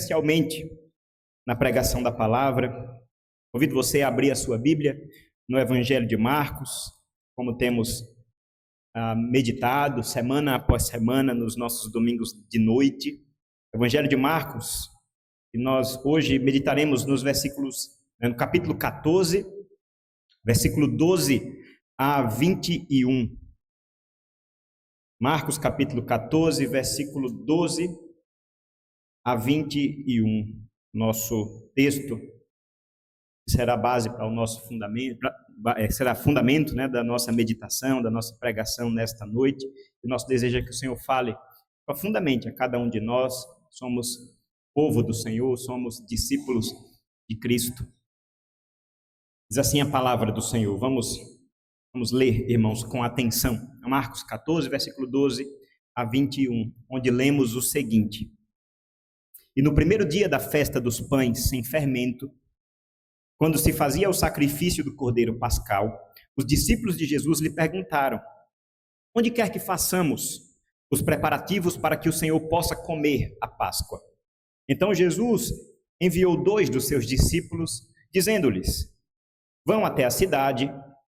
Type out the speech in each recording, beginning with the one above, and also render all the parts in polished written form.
especialmente na pregação da palavra. Convido você a abrir a sua Bíblia no Evangelho de Marcos, como temos meditado semana após semana nos nossos domingos de noite. Evangelho de Marcos, e nós hoje meditaremos nos versículos, no capítulo 14, versículo 12 a 21. Marcos capítulo 14, versículo 12 a 21. Nosso texto será base para o nosso fundamento, será fundamento, da nossa meditação, da nossa pregação nesta noite. E nosso desejo é que o Senhor fale profundamente a cada um de nós. Somos povo do Senhor, somos discípulos de Cristo. Diz assim a palavra do Senhor. Vamos ler, irmãos, com atenção. Marcos 14, versículo 12 a 21, onde lemos o seguinte: E no primeiro dia da festa dos pães sem fermento, quando se fazia o sacrifício do cordeiro pascal, os discípulos de Jesus lhe perguntaram: Onde quer que façamos os preparativos para que o Senhor possa comer a Páscoa? Então Jesus enviou 2 dos seus discípulos, dizendo-lhes: Vão até a cidade,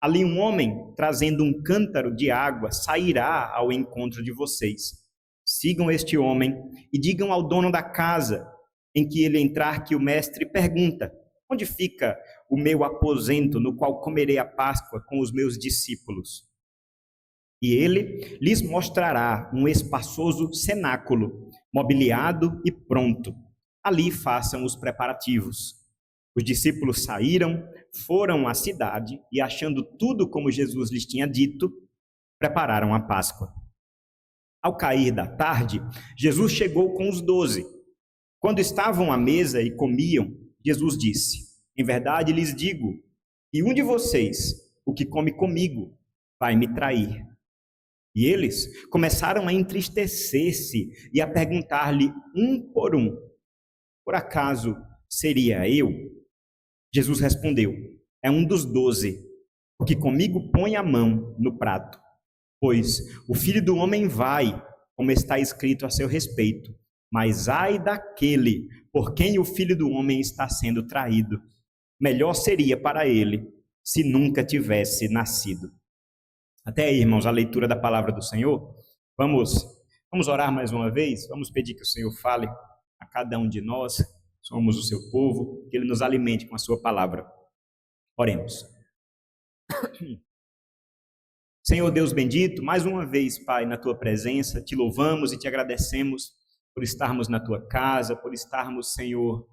ali um homem trazendo um cântaro de água sairá ao encontro de vocês. Sigam este homem e digam ao dono da casa em que ele entrar que o mestre pergunta: Onde fica o meu aposento no qual comerei a Páscoa com os meus discípulos? E ele lhes mostrará um espaçoso cenáculo, mobiliado e pronto. Ali façam os preparativos. Os discípulos saíram, foram à cidade e, achando tudo como Jesus lhes tinha dito, prepararam a Páscoa. Ao cair da tarde, Jesus chegou com os 12. Quando estavam à mesa e comiam, Jesus disse: Em verdade lhes digo, que um de vocês, o que come comigo, vai me trair. E eles começaram a entristecer-se e a perguntar-lhe um: Por acaso seria eu? Jesus respondeu: É um dos 12, o que comigo põe a mão no prato. Pois o Filho do Homem vai, como está escrito a seu respeito, mas ai daquele por quem o Filho do Homem está sendo traído. Melhor seria para ele se nunca tivesse nascido. Até aí, irmãos, a leitura da palavra do Senhor. Vamos orar mais uma vez. Vamos pedir que o Senhor fale a cada um de nós. Somos o seu povo, que ele nos alimente com a sua palavra. Oremos. Senhor Deus bendito, mais uma vez, Pai, na tua presença, te louvamos e te agradecemos por estarmos na tua casa, por estarmos, Senhor,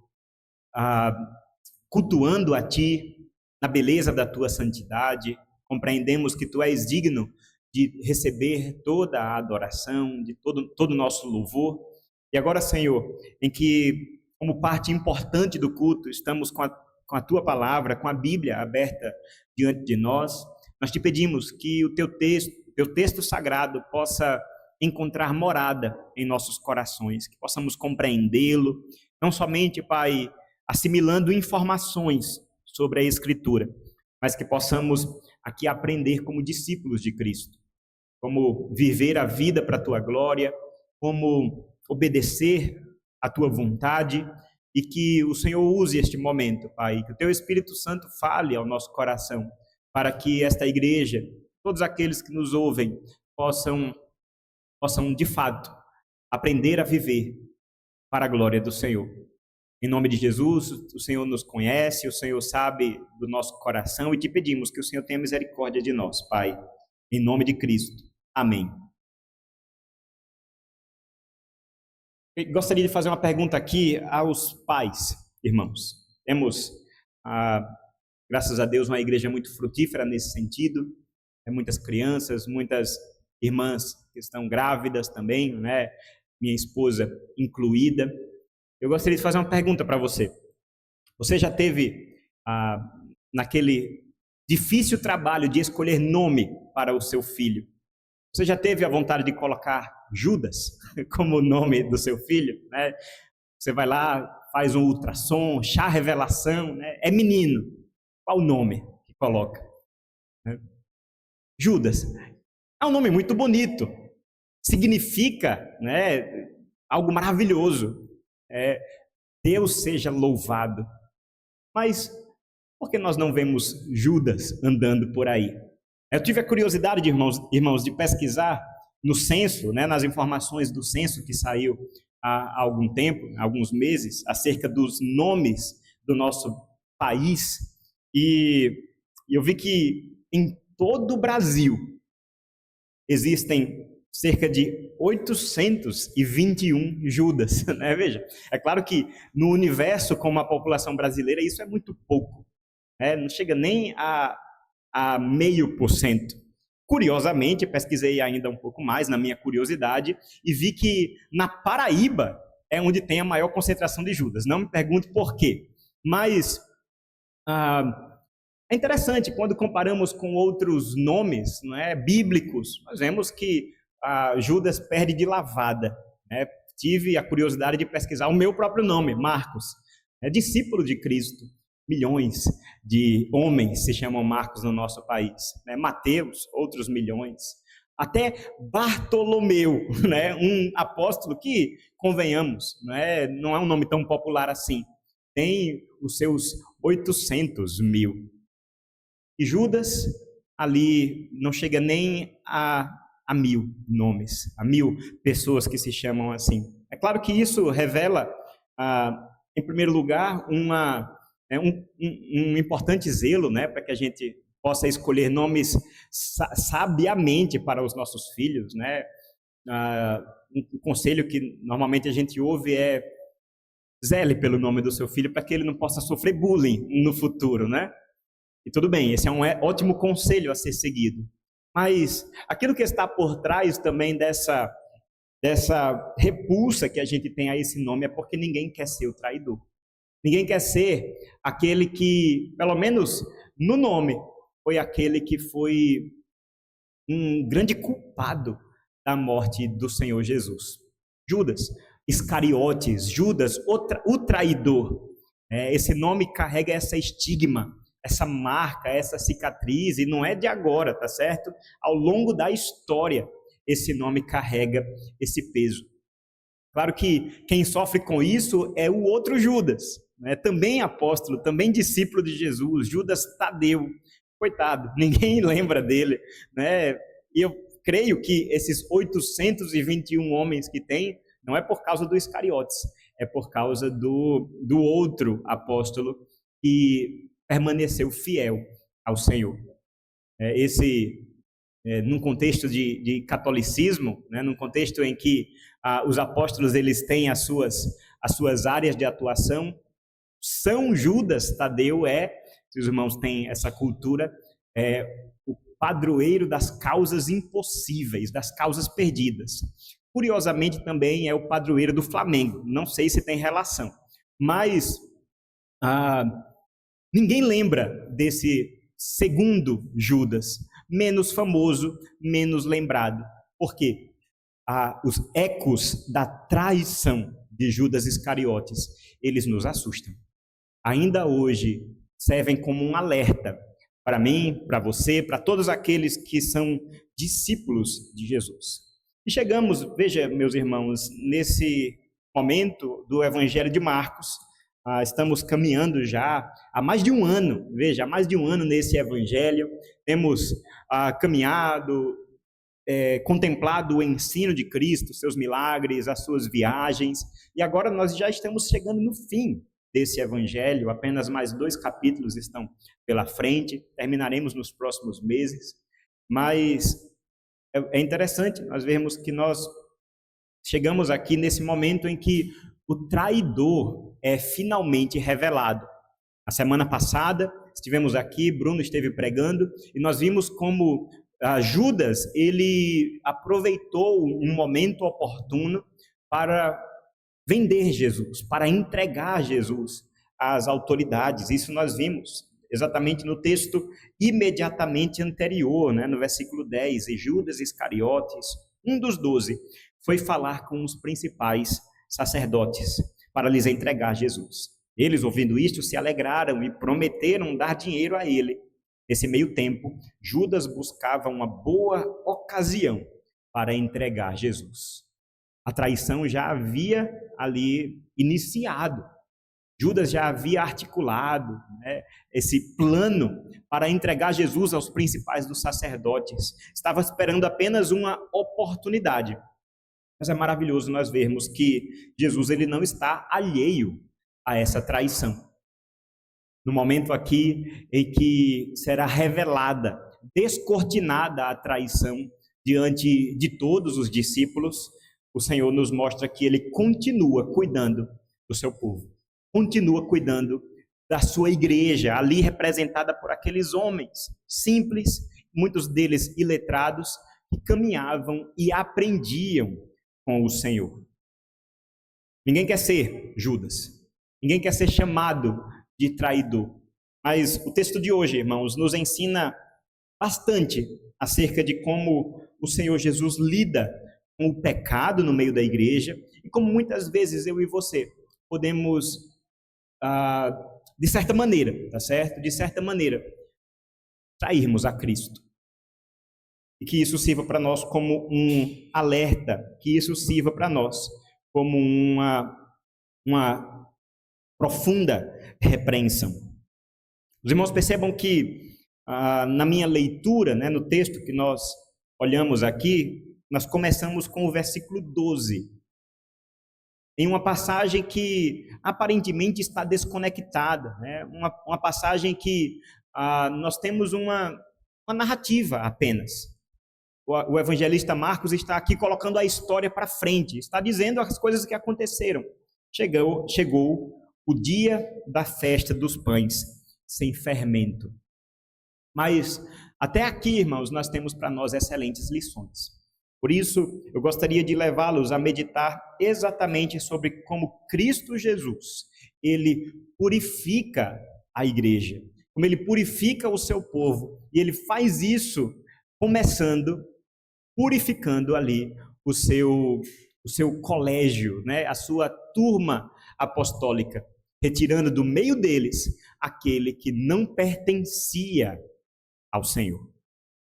cultuando a ti na beleza da tua santidade. Compreendemos que tu és digno de receber toda a adoração, de todo o nosso louvor. E agora, Senhor, em que, como parte importante do culto, estamos com a tua palavra, com a Bíblia aberta diante de nós, nós te pedimos que o teu texto sagrado possa encontrar morada em nossos corações, que possamos compreendê-lo, não somente, Pai, assimilando informações sobre a Escritura, mas que possamos aqui aprender como discípulos de Cristo, como viver a vida para a tua glória, como obedecer a tua vontade, e que o Senhor use este momento, Pai, que o teu Espírito Santo fale ao nosso coração, para que esta igreja, todos aqueles que nos ouvem, possam de fato aprender a viver para a glória do Senhor. Em nome de Jesus, o Senhor nos conhece, o Senhor sabe do nosso coração e te pedimos que o Senhor tenha misericórdia de nós, Pai, em nome de Cristo. Amém. Eu gostaria de fazer uma pergunta aqui aos pais, irmãos. Temos, graças a Deus, uma igreja muito frutífera nesse sentido. Tem muitas crianças, muitas irmãs que estão grávidas também, né? Minha esposa incluída. Eu gostaria de fazer uma pergunta para você. Você já teve naquele difícil trabalho de escolher nome para o seu filho? Você já teve a vontade de colocar Judas como o nome do seu filho, né? Você vai lá, faz um ultrassom, chá revelação, né? É menino. Qual o nome que coloca? Judas. É um nome muito bonito. Significa, né, algo maravilhoso. Deus seja louvado. Mas por que nós não vemos Judas andando por aí? Eu tive a curiosidade, de irmãos, de pesquisar no censo, né, nas informações do censo que saiu há algum tempo, alguns meses, acerca dos nomes do nosso país. E eu vi que em todo o Brasil existem cerca de 821 Judas, né? Veja, é claro que no universo como a população brasileira isso é muito pouco, né? Não chega nem a 0,5%. Curiosamente, pesquisei ainda um pouco mais na minha curiosidade e vi que na Paraíba é onde tem a maior concentração de Judas. Não me pergunte por quê, mas é interessante, quando comparamos com outros nomes, não é, bíblicos, nós vemos que Judas perde de lavada, né? Tive a curiosidade de pesquisar o meu próprio nome, Marcos, é discípulo de Cristo. Milhões de homens se chamam Marcos no nosso país, né? Mateus, outros milhões. Até Bartolomeu, né? Um apóstolo que, convenhamos, não é um nome tão popular assim, tem os seus 800 mil. E Judas, ali, não chega nem a 1.000 nomes, a 1.000 pessoas que se chamam assim. É claro que isso revela, em primeiro lugar, um importante zelo, né, para que a gente possa escolher nomes sabiamente para os nossos filhos, né? Um conselho que normalmente a gente ouve é: zele pelo nome do seu filho para que ele não possa sofrer bullying no futuro, né? E tudo bem, esse é um ótimo conselho a ser seguido. Mas aquilo que está por trás também dessa repulsa que a gente tem a esse nome é porque ninguém quer ser o traidor. Ninguém quer ser aquele que, pelo menos no nome, foi aquele que foi um grande culpado da morte do Senhor Jesus. Judas Iscariotes, Judas, o traidor. Esse nome carrega essa estigma, essa marca, essa cicatriz, e não é de agora, tá certo? Ao longo da história, esse nome carrega esse peso. Claro que quem sofre com isso é o outro Judas, né? Também apóstolo, também discípulo de Jesus, Judas Tadeu. Coitado, ninguém lembra dele, né? E eu creio que esses 821 homens que tem, não é por causa do Iscariotes, é por causa do outro apóstolo que permaneceu fiel ao Senhor. Num contexto de catolicismo, né, num contexto em que os apóstolos eles têm as suas áreas de atuação, São Judas Tadeu se os irmãos têm essa cultura, o padroeiro das causas impossíveis, das causas perdidas. Curiosamente também é o padroeiro do Flamengo, não sei se tem relação, mas ninguém lembra desse segundo Judas, menos famoso, menos lembrado. Por quê? Os ecos da traição de Judas Iscariotes, eles nos assustam. Ainda hoje servem como um alerta para mim, para você, para todos aqueles que são discípulos de Jesus. E chegamos, veja, meus irmãos, nesse momento do Evangelho de Marcos. Estamos caminhando já há mais de um ano, veja, há mais de um ano nesse Evangelho. Temos caminhado, contemplado o ensino de Cristo, seus milagres, as suas viagens, e agora nós já estamos chegando no fim desse Evangelho. Apenas mais 2 capítulos estão pela frente, terminaremos nos próximos meses, mas é interessante nós vermos que nós chegamos aqui nesse momento em que o traidor é finalmente revelado. A semana passada estivemos aqui, Bruno esteve pregando, e nós vimos como Judas, ele aproveitou um momento oportuno para vender Jesus, para entregar Jesus às autoridades. Isso nós vimos exatamente no texto imediatamente anterior, né, no versículo 10. E Judas Iscariotes, um dos 12, foi falar com os principais sacerdotes para lhes entregar Jesus. Eles, ouvindo isto, se alegraram e prometeram dar dinheiro a ele. Nesse meio tempo, Judas buscava uma boa ocasião para entregar Jesus. A traição já havia ali iniciado. Judas já havia articulado, né, esse plano para entregar Jesus aos principais dos sacerdotes. Estava esperando apenas uma oportunidade. Mas é maravilhoso nós vermos que Jesus ele não está alheio a essa traição. No momento aqui em que será revelada, descortinada a traição diante de todos os discípulos, o Senhor nos mostra que ele continua cuidando do seu povo, continua cuidando da sua igreja, ali representada por aqueles homens simples, muitos deles iletrados, que caminhavam e aprendiam com o Senhor. Ninguém quer ser Judas, ninguém quer ser chamado de traidor, mas o texto de hoje, irmãos, nos ensina bastante acerca de como o Senhor Jesus lida com o pecado no meio da igreja e como muitas vezes eu e você podemos, de certa maneira, tá certo? De certa maneira, trairmos a Cristo. E que isso sirva para nós como um alerta, que isso sirva para nós como uma profunda repreensão. Os irmãos percebam que na minha leitura, né, no texto que nós olhamos aqui, nós começamos com o versículo 12, em uma passagem que aparentemente está desconectada, né? Uma passagem que nós temos uma narrativa apenas. O evangelista Marcos está aqui colocando a história para frente, está dizendo as coisas que aconteceram. Chegou o dia da festa dos pães sem fermento. Mas até aqui, irmãos, nós temos para nós excelentes lições. Por isso, eu gostaria de levá-los a meditar exatamente sobre como Cristo Jesus, ele purifica a igreja, como ele purifica o seu povo, e ele faz isso começando purificando ali o seu colégio, né? A sua turma apostólica, retirando do meio deles aquele que não pertencia ao Senhor,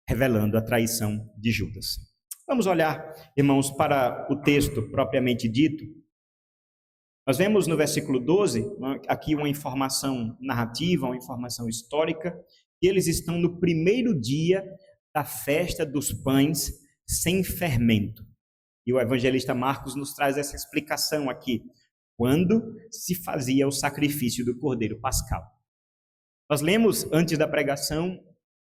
revelando a traição de Judas. Vamos olhar, irmãos, para o texto propriamente dito. Nós vemos no versículo 12, aqui uma informação narrativa, uma informação histórica, que eles estão no primeiro dia da festa dos pães sem fermento. E o evangelista Marcos nos traz essa explicação aqui, quando se fazia o sacrifício do Cordeiro Pascal. Nós lemos antes da pregação,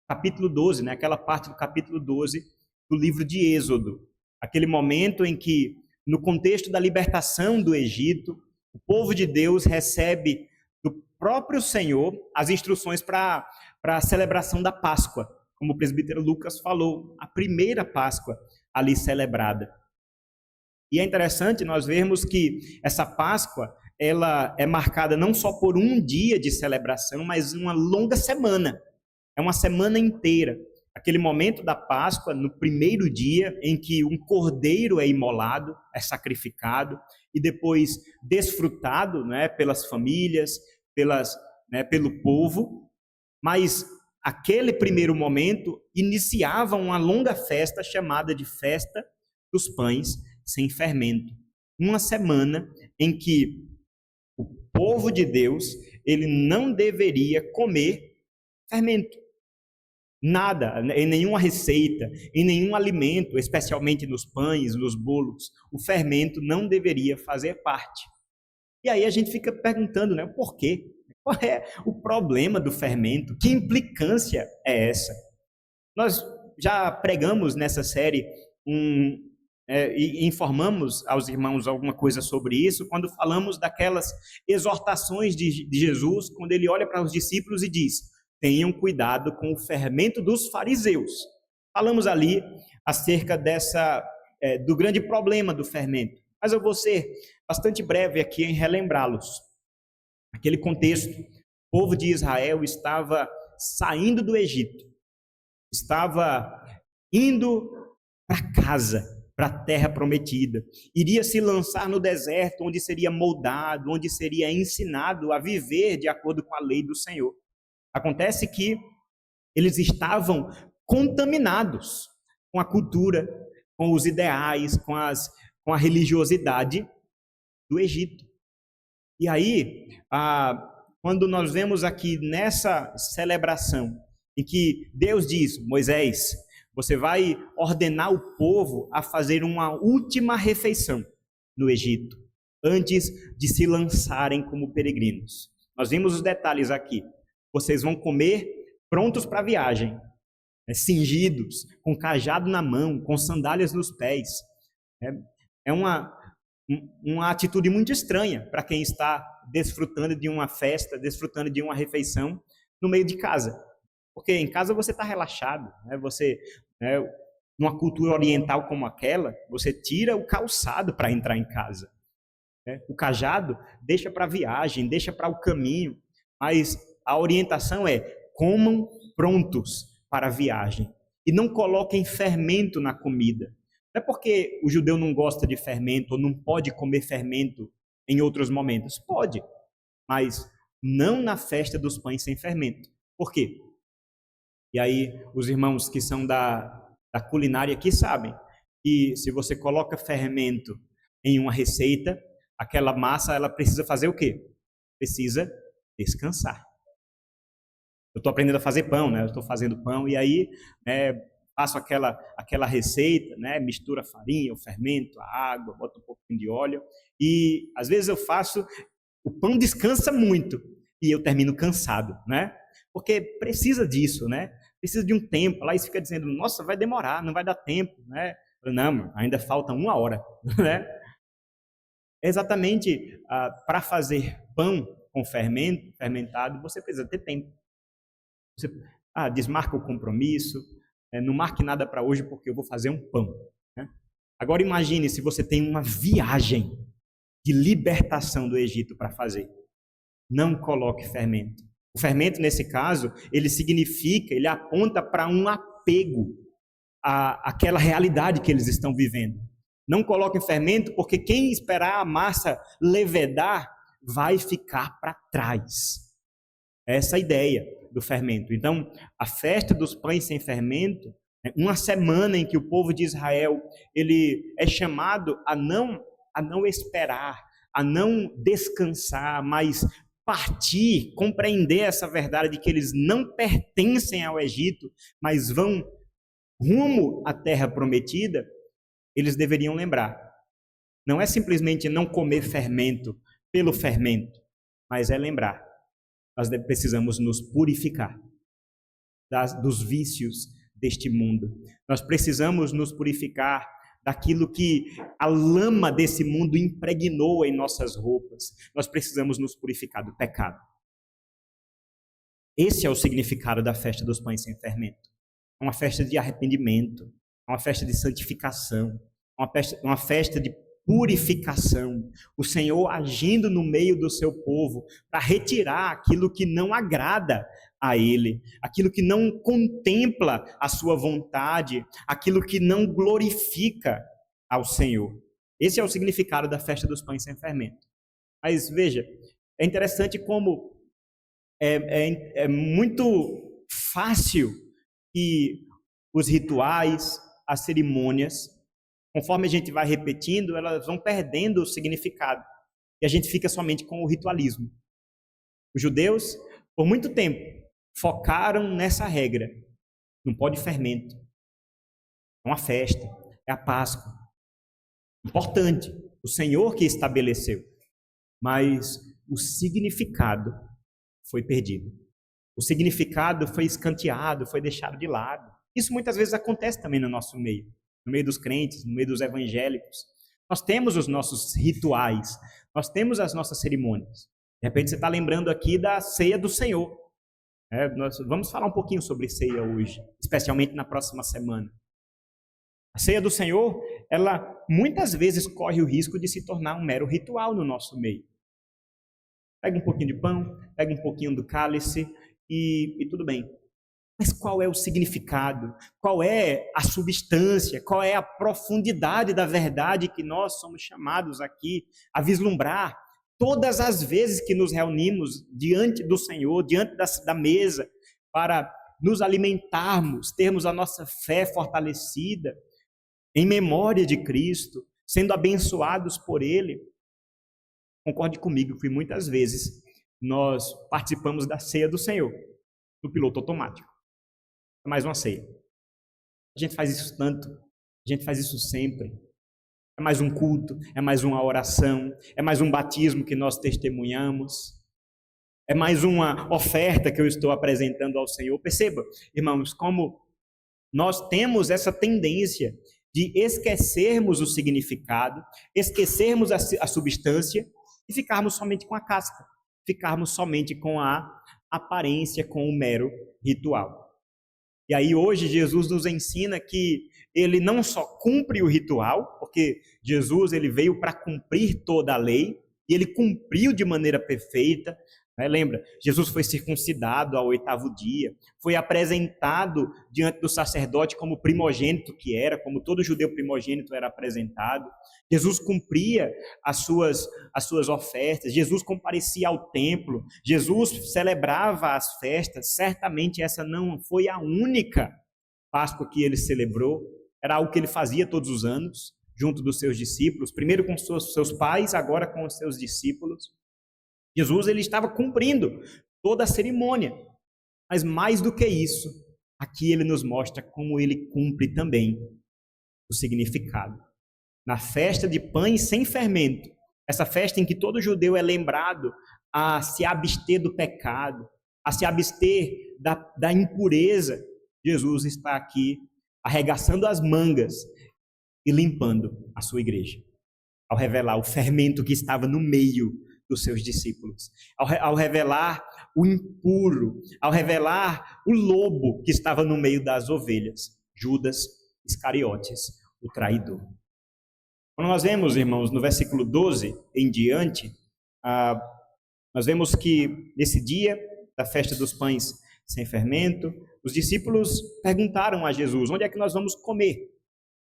capítulo 12, né, aquela parte do capítulo 12 do livro de Êxodo, aquele momento em que, no contexto da libertação do Egito, o povo de Deus recebe do próprio Senhor as instruções para a celebração da Páscoa, como o presbítero Lucas falou, a primeira Páscoa ali celebrada. E é interessante nós vermos que essa Páscoa, ela é marcada não só por um dia de celebração, mas uma longa semana. É uma semana inteira. Aquele momento da Páscoa, no primeiro dia, em que um cordeiro é imolado, é sacrificado, e depois desfrutado, né, pelas famílias, pelo povo. Mas aquele primeiro momento iniciava uma longa festa chamada de Festa dos Pães Sem Fermento. Uma semana em que o povo de Deus, ele não deveria comer fermento. Nada, em nenhuma receita, em nenhum alimento, especialmente nos pães, nos bolos, o fermento não deveria fazer parte. E aí a gente fica perguntando, né, por quê? Qual é o problema do fermento? Que implicância é essa? Nós já pregamos nessa série e informamos aos irmãos alguma coisa sobre isso, quando falamos daquelas exortações de Jesus, quando ele olha para os discípulos e diz: tenham cuidado com o fermento dos fariseus. Falamos ali acerca do grande problema do fermento. Mas eu vou ser bastante breve aqui em relembrá-los. Aquele contexto, o povo de Israel estava saindo do Egito, estava indo para casa, para a terra prometida, iria se lançar no deserto, onde seria moldado, onde seria ensinado a viver de acordo com a lei do Senhor. Acontece que eles estavam contaminados com a cultura, com os ideais, com a religiosidade do Egito. E aí, quando nós vemos aqui nessa celebração, em que Deus diz, Moisés, você vai ordenar o povo a fazer uma última refeição no Egito, antes de se lançarem como peregrinos. Nós vimos os detalhes aqui. Vocês vão comer prontos para a viagem, cingidos, com cajado na mão, com sandálias nos pés. É uma atitude muito estranha para quem está desfrutando de uma festa, desfrutando de uma refeição no meio de casa. Porque em casa você está relaxado, numa cultura oriental como aquela, você tira o calçado para entrar em casa. O cajado deixa para a viagem, deixa para o caminho, mas a orientação é comam prontos para a viagem e não coloquem fermento na comida. Não é porque o judeu não gosta de fermento ou não pode comer fermento em outros momentos. Pode, mas não na festa dos pães sem fermento. Por quê? E aí os irmãos que são da culinária aqui sabem que se você coloca fermento em uma receita, aquela massa ela precisa fazer o quê? Precisa descansar. Eu estou aprendendo a fazer pão, né? Eu estou fazendo pão e aí faço aquela receita, né? Mistura a farinha, o fermento, a água, boto um pouquinho de óleo e às vezes eu faço, o pão descansa muito e eu termino cansado, né? Porque precisa disso, né? Precisa de um tempo. Lá isso fica dizendo, nossa, vai demorar, não vai dar tempo, né? Não, ainda falta 1 hora, né? Exatamente para fazer pão com fermentado, você precisa ter tempo. Você desmarca o compromisso, não marque nada para hoje porque eu vou fazer um pão. Né? Agora imagine se você tem uma viagem de libertação do Egito para fazer. Não coloque fermento. O fermento, nesse caso, ele aponta para um apego àquela realidade que eles estão vivendo. Não coloque fermento porque quem esperar a massa levedar vai ficar para trás. Essa é a ideia do fermento. Então, a festa dos pães sem fermento, uma semana em que o povo de Israel ele é chamado a não esperar, a não descansar, mas partir, compreender essa verdade de que eles não pertencem ao Egito, mas vão rumo à terra prometida, eles deveriam lembrar. Não é simplesmente não comer fermento pelo fermento, mas é lembrar. Nós precisamos nos purificar dos vícios deste mundo. Nós precisamos nos purificar daquilo que a lama desse mundo impregnou em nossas roupas. Nós precisamos nos purificar do pecado. Esse é o significado da festa dos pães sem fermento. É uma festa de arrependimento, é uma festa de santificação, uma festa de purificação. O Senhor agindo no meio do seu povo para retirar aquilo que não agrada a Ele, aquilo que não contempla a sua vontade, aquilo que não glorifica ao Senhor. Esse é o significado da festa dos pães sem fermento. Mas veja, é interessante como é muito fácil que os rituais, as cerimônias, conforme a gente vai repetindo, elas vão perdendo o significado. E a gente fica somente com o ritualismo. Os judeus, por muito tempo, focaram nessa regra. Não pode fermento. É uma festa. É a Páscoa. Importante. O Senhor que estabeleceu. Mas o significado foi perdido. O significado foi escanteado, foi deixado de lado. Isso muitas vezes acontece também no nosso meio. No meio dos crentes, no meio dos evangélicos. Nós temos os nossos rituais, nós temos as nossas cerimônias. De repente você está lembrando aqui da ceia do Senhor. Nós vamos falar um pouquinho sobre ceia hoje, especialmente na próxima semana. A ceia do Senhor, ela muitas vezes corre o risco de se tornar um mero ritual no nosso meio. Pega um pouquinho de pão, pega um pouquinho do cálice e tudo bem. Mas qual é o significado? Qual é a substância? Qual é a profundidade da verdade que nós somos chamados aqui a vislumbrar todas as vezes que nos reunimos diante do Senhor, diante da mesa, para nos alimentarmos, termos a nossa fé fortalecida em memória de Cristo, sendo abençoados por Ele? Concorde comigo que muitas vezes nós participamos da ceia do Senhor, no piloto automático. É mais uma ceia. A gente faz isso tanto, a gente faz isso sempre. É mais um culto, é mais uma oração, é mais um batismo que nós testemunhamos, é mais uma oferta que eu estou apresentando ao Senhor. Perceba, irmãos, como nós temos essa tendência de esquecermos o significado, esquecermos a substância e ficarmos somente com a casca, ficarmos somente com a aparência, com o mero ritual. E aí hoje Jesus nos ensina que ele não só cumpre o ritual, porque Jesus ele veio para cumprir toda a lei, e ele cumpriu de maneira perfeita. Lembra, Jesus foi circuncidado ao 8º dia, foi apresentado diante do sacerdote como primogênito que era, como todo judeu primogênito era apresentado. Jesus cumpria as suas ofertas, Jesus comparecia ao templo, Jesus celebrava as festas. Certamente essa não foi a única Páscoa que ele celebrou, era algo que ele fazia todos os anos, junto dos seus discípulos, primeiro com seus pais, agora com os seus discípulos. Jesus ele estava cumprindo toda a cerimônia, mas mais do que isso, aqui ele nos mostra como ele cumpre também o significado. Na festa de pães sem fermento, essa festa em que todo judeu é lembrado a se abster do pecado, a se abster da impureza, Jesus está aqui arregaçando as mangas e limpando a sua igreja, ao revelar o fermento que estava no meio dos seus discípulos, ao revelar o impuro, ao revelar o lobo que estava no meio das ovelhas, Judas Iscariotes, o traidor. Quando nós vemos, irmãos, no versículo 12 em diante, nós vemos que nesse dia da festa dos pães sem fermento, os discípulos perguntaram a Jesus: onde é que nós vamos comer?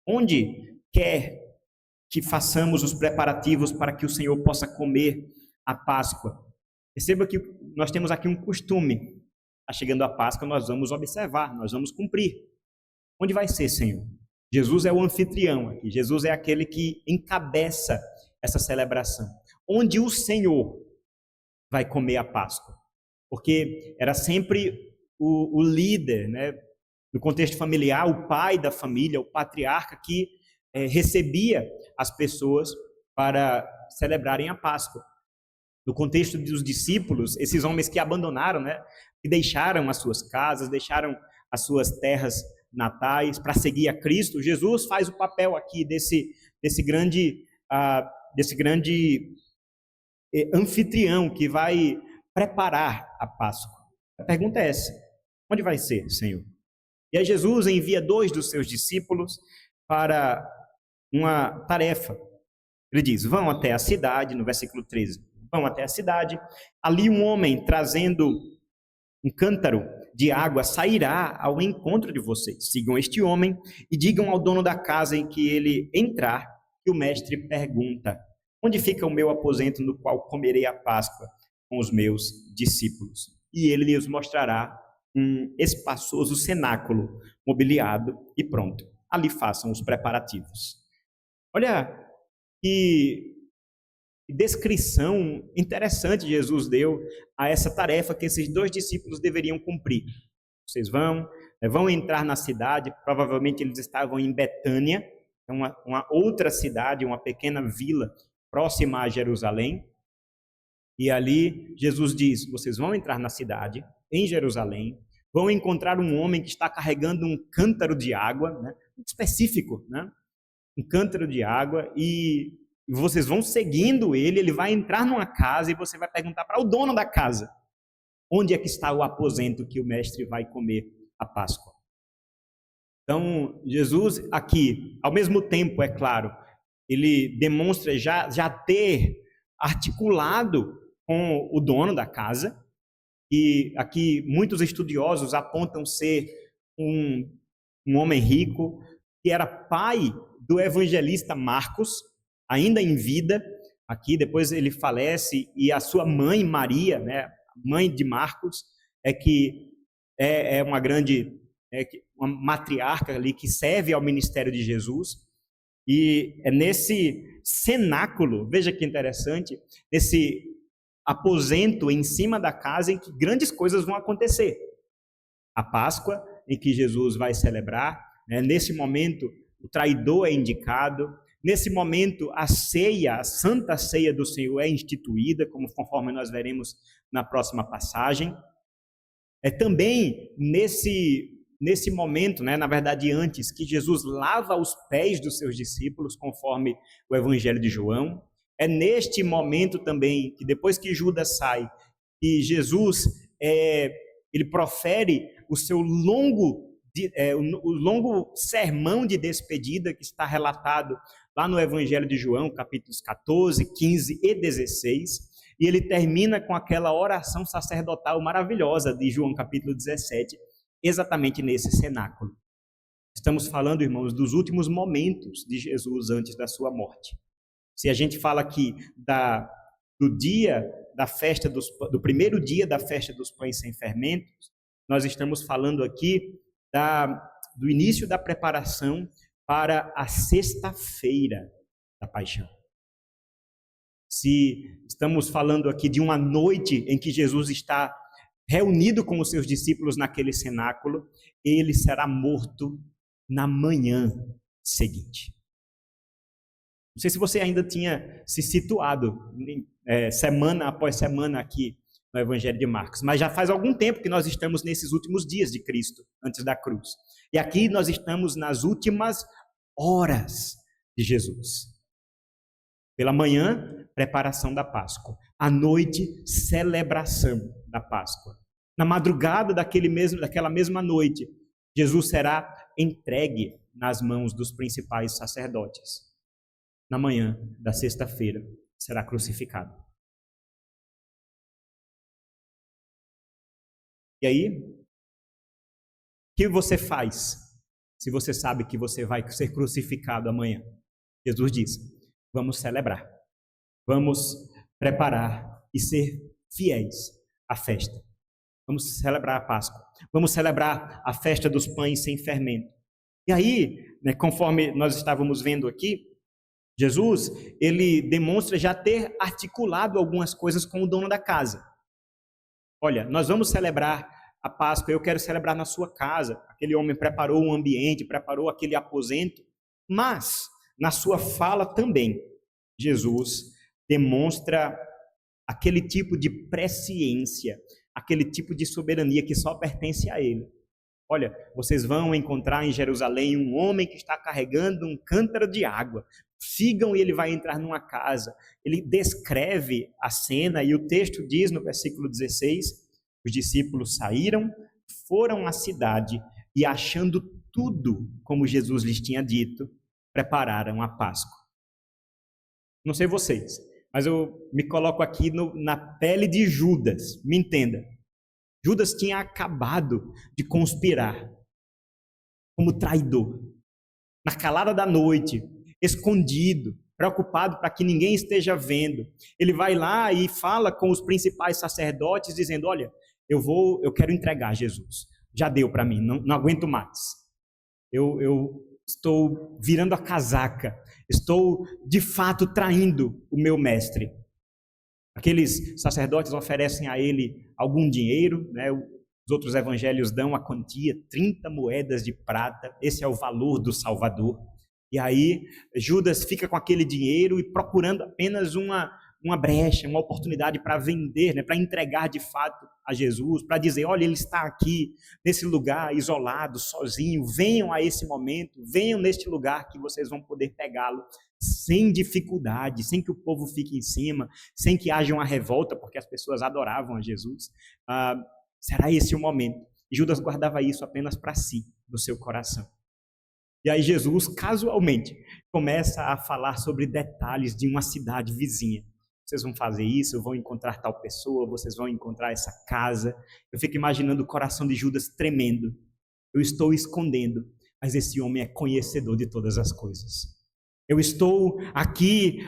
Onde quer que façamos os preparativos para que o Senhor possa comer a Páscoa? Perceba que nós temos aqui um costume. Está chegando a Páscoa, nós vamos observar, nós vamos cumprir. Onde vai ser, Senhor? Jesus é o anfitrião aqui. Jesus é aquele que encabeça essa celebração. Onde o Senhor vai comer a Páscoa? Porque era sempre o líder, né? No contexto familiar, o pai da família, o patriarca que recebia as pessoas para celebrarem a Páscoa. No contexto dos discípulos, esses homens que abandonaram, né? Que deixaram as suas casas, deixaram as suas terras natais para seguir a Cristo, Jesus faz o papel aqui desse grande anfitrião que vai preparar a Páscoa. A pergunta é essa: onde vai ser, Senhor? E aí Jesus envia 2 dos seus discípulos para uma tarefa. Ele diz: vão até a cidade, no versículo 13, vão até a cidade, ali um homem trazendo um cântaro de água sairá ao encontro de vocês. Sigam este homem e digam ao dono da casa em que ele entrar, que o mestre pergunta: onde fica o meu aposento no qual comerei a Páscoa com os meus discípulos? E ele lhes mostrará um espaçoso cenáculo mobiliado e pronto. Ali façam os preparativos. Olha que descrição interessante Jesus deu a essa tarefa que esses 2 discípulos deveriam cumprir. Vocês vão entrar na cidade, provavelmente eles estavam em Betânia, uma outra cidade, uma pequena vila próxima a Jerusalém. E ali Jesus diz: vocês vão entrar na cidade, em Jerusalém, vão encontrar um homem que está carregando um cântaro de água, né? Muito específico, né? Um cântaro de água, e vocês vão seguindo ele vai entrar numa casa e você vai perguntar para o dono da casa: onde é que está o aposento que o mestre vai comer a Páscoa? Então, Jesus aqui, ao mesmo tempo, é claro, ele demonstra já ter articulado com o dono da casa, e aqui muitos estudiosos apontam ser um homem rico, que era pai do evangelista Marcos, ainda em vida. Aqui depois ele falece, e a sua mãe Maria, né, mãe de Marcos, é uma grande uma matriarca ali que serve ao ministério de Jesus. E é nesse cenáculo, veja que interessante, nesse aposento em cima da casa em que grandes coisas vão acontecer. A Páscoa, em que Jesus vai celebrar, né? Nesse momento o traidor é indicado, nesse momento a ceia, a Santa Ceia do Senhor é instituída, conforme nós veremos na próxima passagem. É também nesse momento, né, na verdade antes, que Jesus lava os pés dos seus discípulos, conforme o Evangelho de João. É neste momento também, que depois que Judas sai, que Jesus ele profere o seu longo sermão de despedida, que está relatado lá no Evangelho de João, capítulos 14, 15 e 16, e ele termina com aquela oração sacerdotal maravilhosa de João capítulo 17, exatamente nesse cenáculo. Estamos falando, irmãos, dos últimos momentos de Jesus antes da sua morte. Se a gente fala aqui do dia da festa do primeiro dia da festa dos pães sem fermentos, nós estamos falando aqui do início da preparação para a sexta-feira da paixão. Se estamos falando aqui de uma noite em que Jesus está reunido com os seus discípulos naquele cenáculo, ele será morto na manhã seguinte. Não sei se você ainda tinha se situado semana após semana aqui no Evangelho de Marcos, mas já faz algum tempo que nós estamos nesses últimos dias de Cristo, antes da cruz. E aqui nós estamos nas últimas horas de Jesus. Pela manhã, preparação da Páscoa. À noite, celebração da Páscoa. Na madrugada daquela mesma noite, Jesus será entregue nas mãos dos principais sacerdotes. Na manhã da sexta-feira, será crucificado. E aí, o que você faz se você sabe que você vai ser crucificado amanhã? Jesus diz: vamos celebrar, vamos preparar e ser fiéis à festa. Vamos celebrar a Páscoa, vamos celebrar a festa dos pães sem fermento. E aí, né, conforme nós estávamos vendo aqui, Jesus, ele demonstra já ter articulado algumas coisas com o dono da casa. Olha, nós vamos celebrar a Páscoa, eu quero celebrar na sua casa. Aquele homem preparou um ambiente, preparou aquele aposento, mas na sua fala também, Jesus demonstra aquele tipo de presciência, aquele tipo de soberania que só pertence a ele. Olha, vocês vão encontrar em Jerusalém um homem que está carregando um cântaro de água. Sigam e ele vai entrar numa casa. Ele descreve a cena e o texto diz no versículo 16, os discípulos saíram, foram à cidade e achando tudo como Jesus lhes tinha dito, prepararam a Páscoa. Não sei vocês, mas eu me coloco aqui na pele de Judas, me entenda. Judas tinha acabado de conspirar como traidor. Na calada da noite, escondido, preocupado para que ninguém esteja vendo. Ele vai lá e fala com os principais sacerdotes, dizendo: olha, eu quero entregar Jesus. Já deu para mim, não aguento mais. Eu estou virando a casaca, estou de fato traindo o meu mestre. Aqueles sacerdotes oferecem a ele algum dinheiro, né? Os outros evangelhos dão a quantia, 30 moedas de prata, esse é o valor do Salvador. E aí Judas fica com aquele dinheiro e procurando apenas uma brecha, uma oportunidade para vender, né? Para entregar de fato a Jesus, para dizer: olha, ele está aqui, nesse lugar, isolado, sozinho, venham a esse momento, venham neste lugar que vocês vão poder pegá-lo sem dificuldade, sem que o povo fique em cima, sem que haja uma revolta, porque as pessoas adoravam a Jesus. Será esse o momento? E Judas guardava isso apenas para si, no seu coração. E aí Jesus, casualmente, começa a falar sobre detalhes de uma cidade vizinha. Vocês vão fazer isso, vão encontrar tal pessoa, vocês vão encontrar essa casa. Eu fico imaginando o coração de Judas tremendo. Eu estou escondendo, mas esse homem é conhecedor de todas as coisas. Eu estou aqui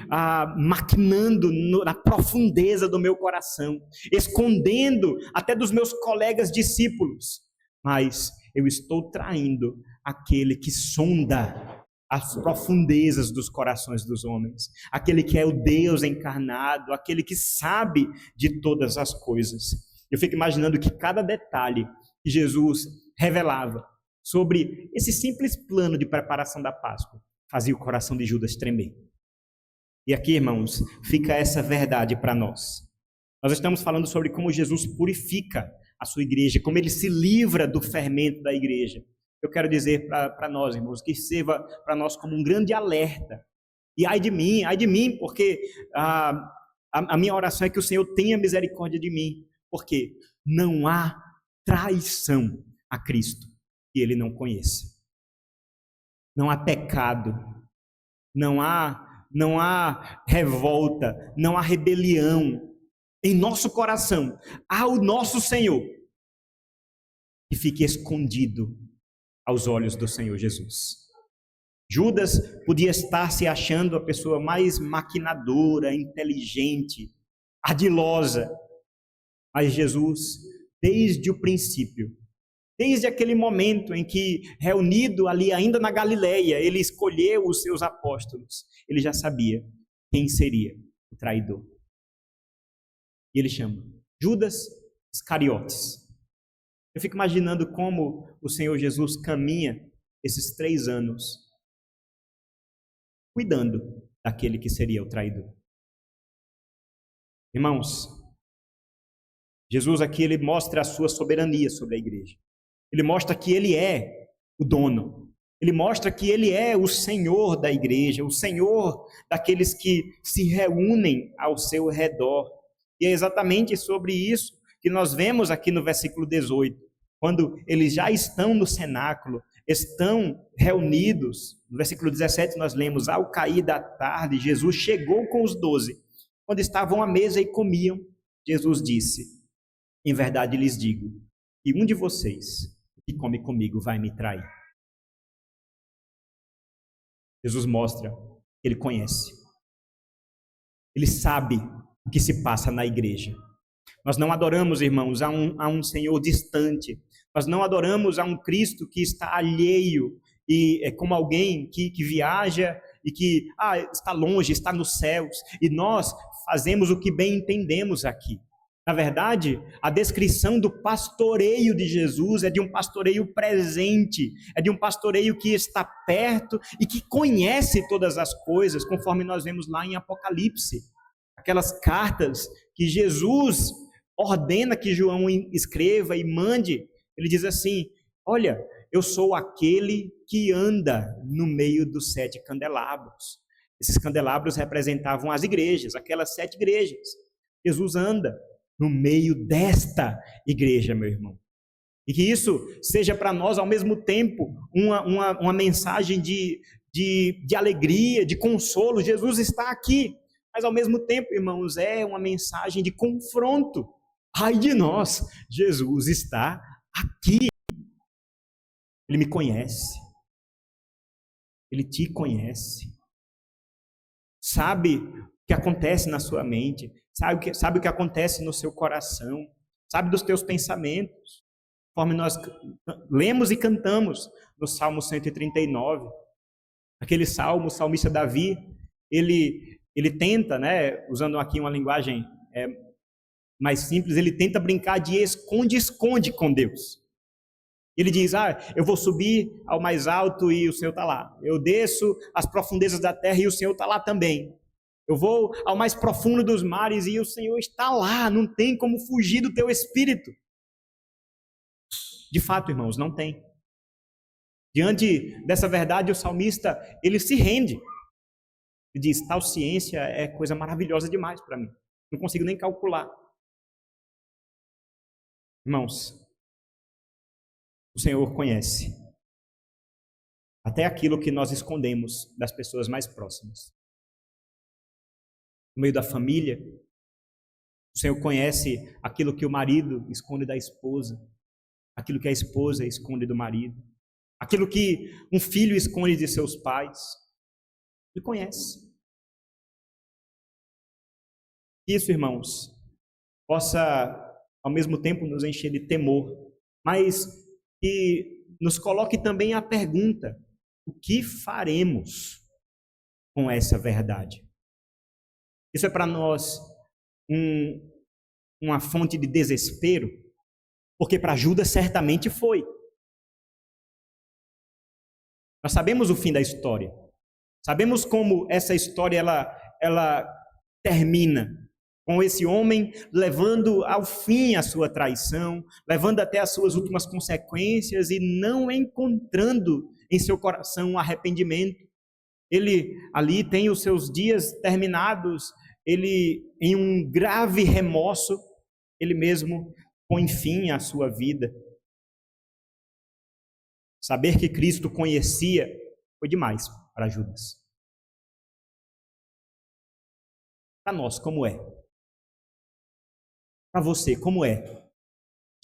maquinando na profundeza do meu coração, escondendo até dos meus colegas discípulos, mas eu estou traindo aquele que sonda as profundezas dos corações dos homens, aquele que é o Deus encarnado, aquele que sabe de todas as coisas. Eu fico imaginando que cada detalhe que Jesus revelava sobre esse simples plano de preparação da Páscoa fazia o coração de Judas tremer. E aqui, irmãos, fica essa verdade para nós. Nós estamos falando sobre como Jesus purifica a sua igreja, como ele se livra do fermento da igreja. Eu quero dizer para nós, irmãos, que sirva para nós como um grande alerta. E ai de mim, porque a minha oração é que o Senhor tenha misericórdia de mim, porque não há traição a Cristo que ele não conheça. Não há pecado, não há revolta, não há rebelião em nosso coração ao nosso Senhor que fique escondido aos olhos do Senhor Jesus. Judas podia estar se achando a pessoa mais maquinadora, inteligente, ardilosa, mas Jesus, desde o princípio, desde aquele momento em que, reunido ali ainda na Galileia, ele escolheu os seus apóstolos, ele já sabia quem seria o traidor. E ele chama Judas Iscariotes. Eu fico imaginando como o Senhor Jesus caminha esses 3 anos, cuidando daquele que seria o traidor. Irmãos, Jesus aqui ele mostra a sua soberania sobre a igreja. Ele mostra que ele é o dono. Ele mostra que ele é o Senhor da igreja, o Senhor daqueles que se reúnem ao seu redor. E é exatamente sobre isso que nós vemos aqui no versículo 18. Quando eles já estão no cenáculo, estão reunidos. No versículo 17 nós lemos: ao cair da tarde, Jesus chegou com os 12. Quando estavam à mesa e comiam, Jesus disse: em verdade lhes digo, que um de vocês que come comigo vai me trair. Jesus mostra que ele conhece. Ele sabe o que se passa na igreja. Nós não adoramos, irmãos, a um Senhor distante. Nós não adoramos a um Cristo que está alheio e é como alguém que viaja e que está longe, está nos céus. E nós fazemos o que bem entendemos aqui. Na verdade, a descrição do pastoreio de Jesus é de um pastoreio presente, é de um pastoreio que está perto e que conhece todas as coisas, conforme nós vemos lá em Apocalipse. Aquelas cartas que Jesus ordena que João escreva e mande, ele diz assim: olha, eu sou aquele que anda no meio dos 7 candelabros. Esses candelabros representavam as igrejas, aquelas 7 igrejas. Jesus anda no meio desta igreja, meu irmão. E que isso seja para nós, ao mesmo tempo, uma mensagem de alegria, de consolo. Jesus está aqui, mas ao mesmo tempo, irmãos, é uma mensagem de confronto. Ai de nós, Jesus está aqui. Ele me conhece. Ele te conhece. Sabe o que acontece na sua mente. Sabe o que acontece no seu coração. Sabe dos teus pensamentos. Conforme nós lemos e cantamos no Salmo 139. Aquele salmo, o salmista Davi, ele tenta, né, usando aqui uma linguagem mais simples, ele tenta brincar de esconde-esconde com Deus. Ele diz: eu vou subir ao mais alto e o Senhor está lá. Eu desço às profundezas da terra e o Senhor está lá também. Eu vou ao mais profundo dos mares e o Senhor está lá. Não tem como fugir do teu espírito. De fato, irmãos, não tem. Diante dessa verdade, o salmista, ele se rende. Ele diz: tal ciência é coisa maravilhosa demais para mim. Não consigo nem calcular. Irmãos, o Senhor conhece até aquilo que nós escondemos das pessoas mais próximas. No meio da família, o Senhor conhece aquilo que o marido esconde da esposa, aquilo que a esposa esconde do marido, aquilo que um filho esconde de seus pais. Ele conhece. Isso, irmãos, possa ao mesmo tempo nos encher de temor, mas que nos coloque também a pergunta: o que faremos com essa verdade? Isso é para nós uma fonte de desespero, porque para Judas certamente foi. Nós sabemos o fim da história. Sabemos como essa história ela termina com esse homem levando ao fim a sua traição, levando até as suas últimas consequências e não encontrando em seu coração um arrependimento. Ele ali tem os seus dias terminados, ele em um grave remorso, ele mesmo põe fim à sua vida. Saber que Cristo conhecia foi demais para Judas. Para nós, como é? Para você, como é? O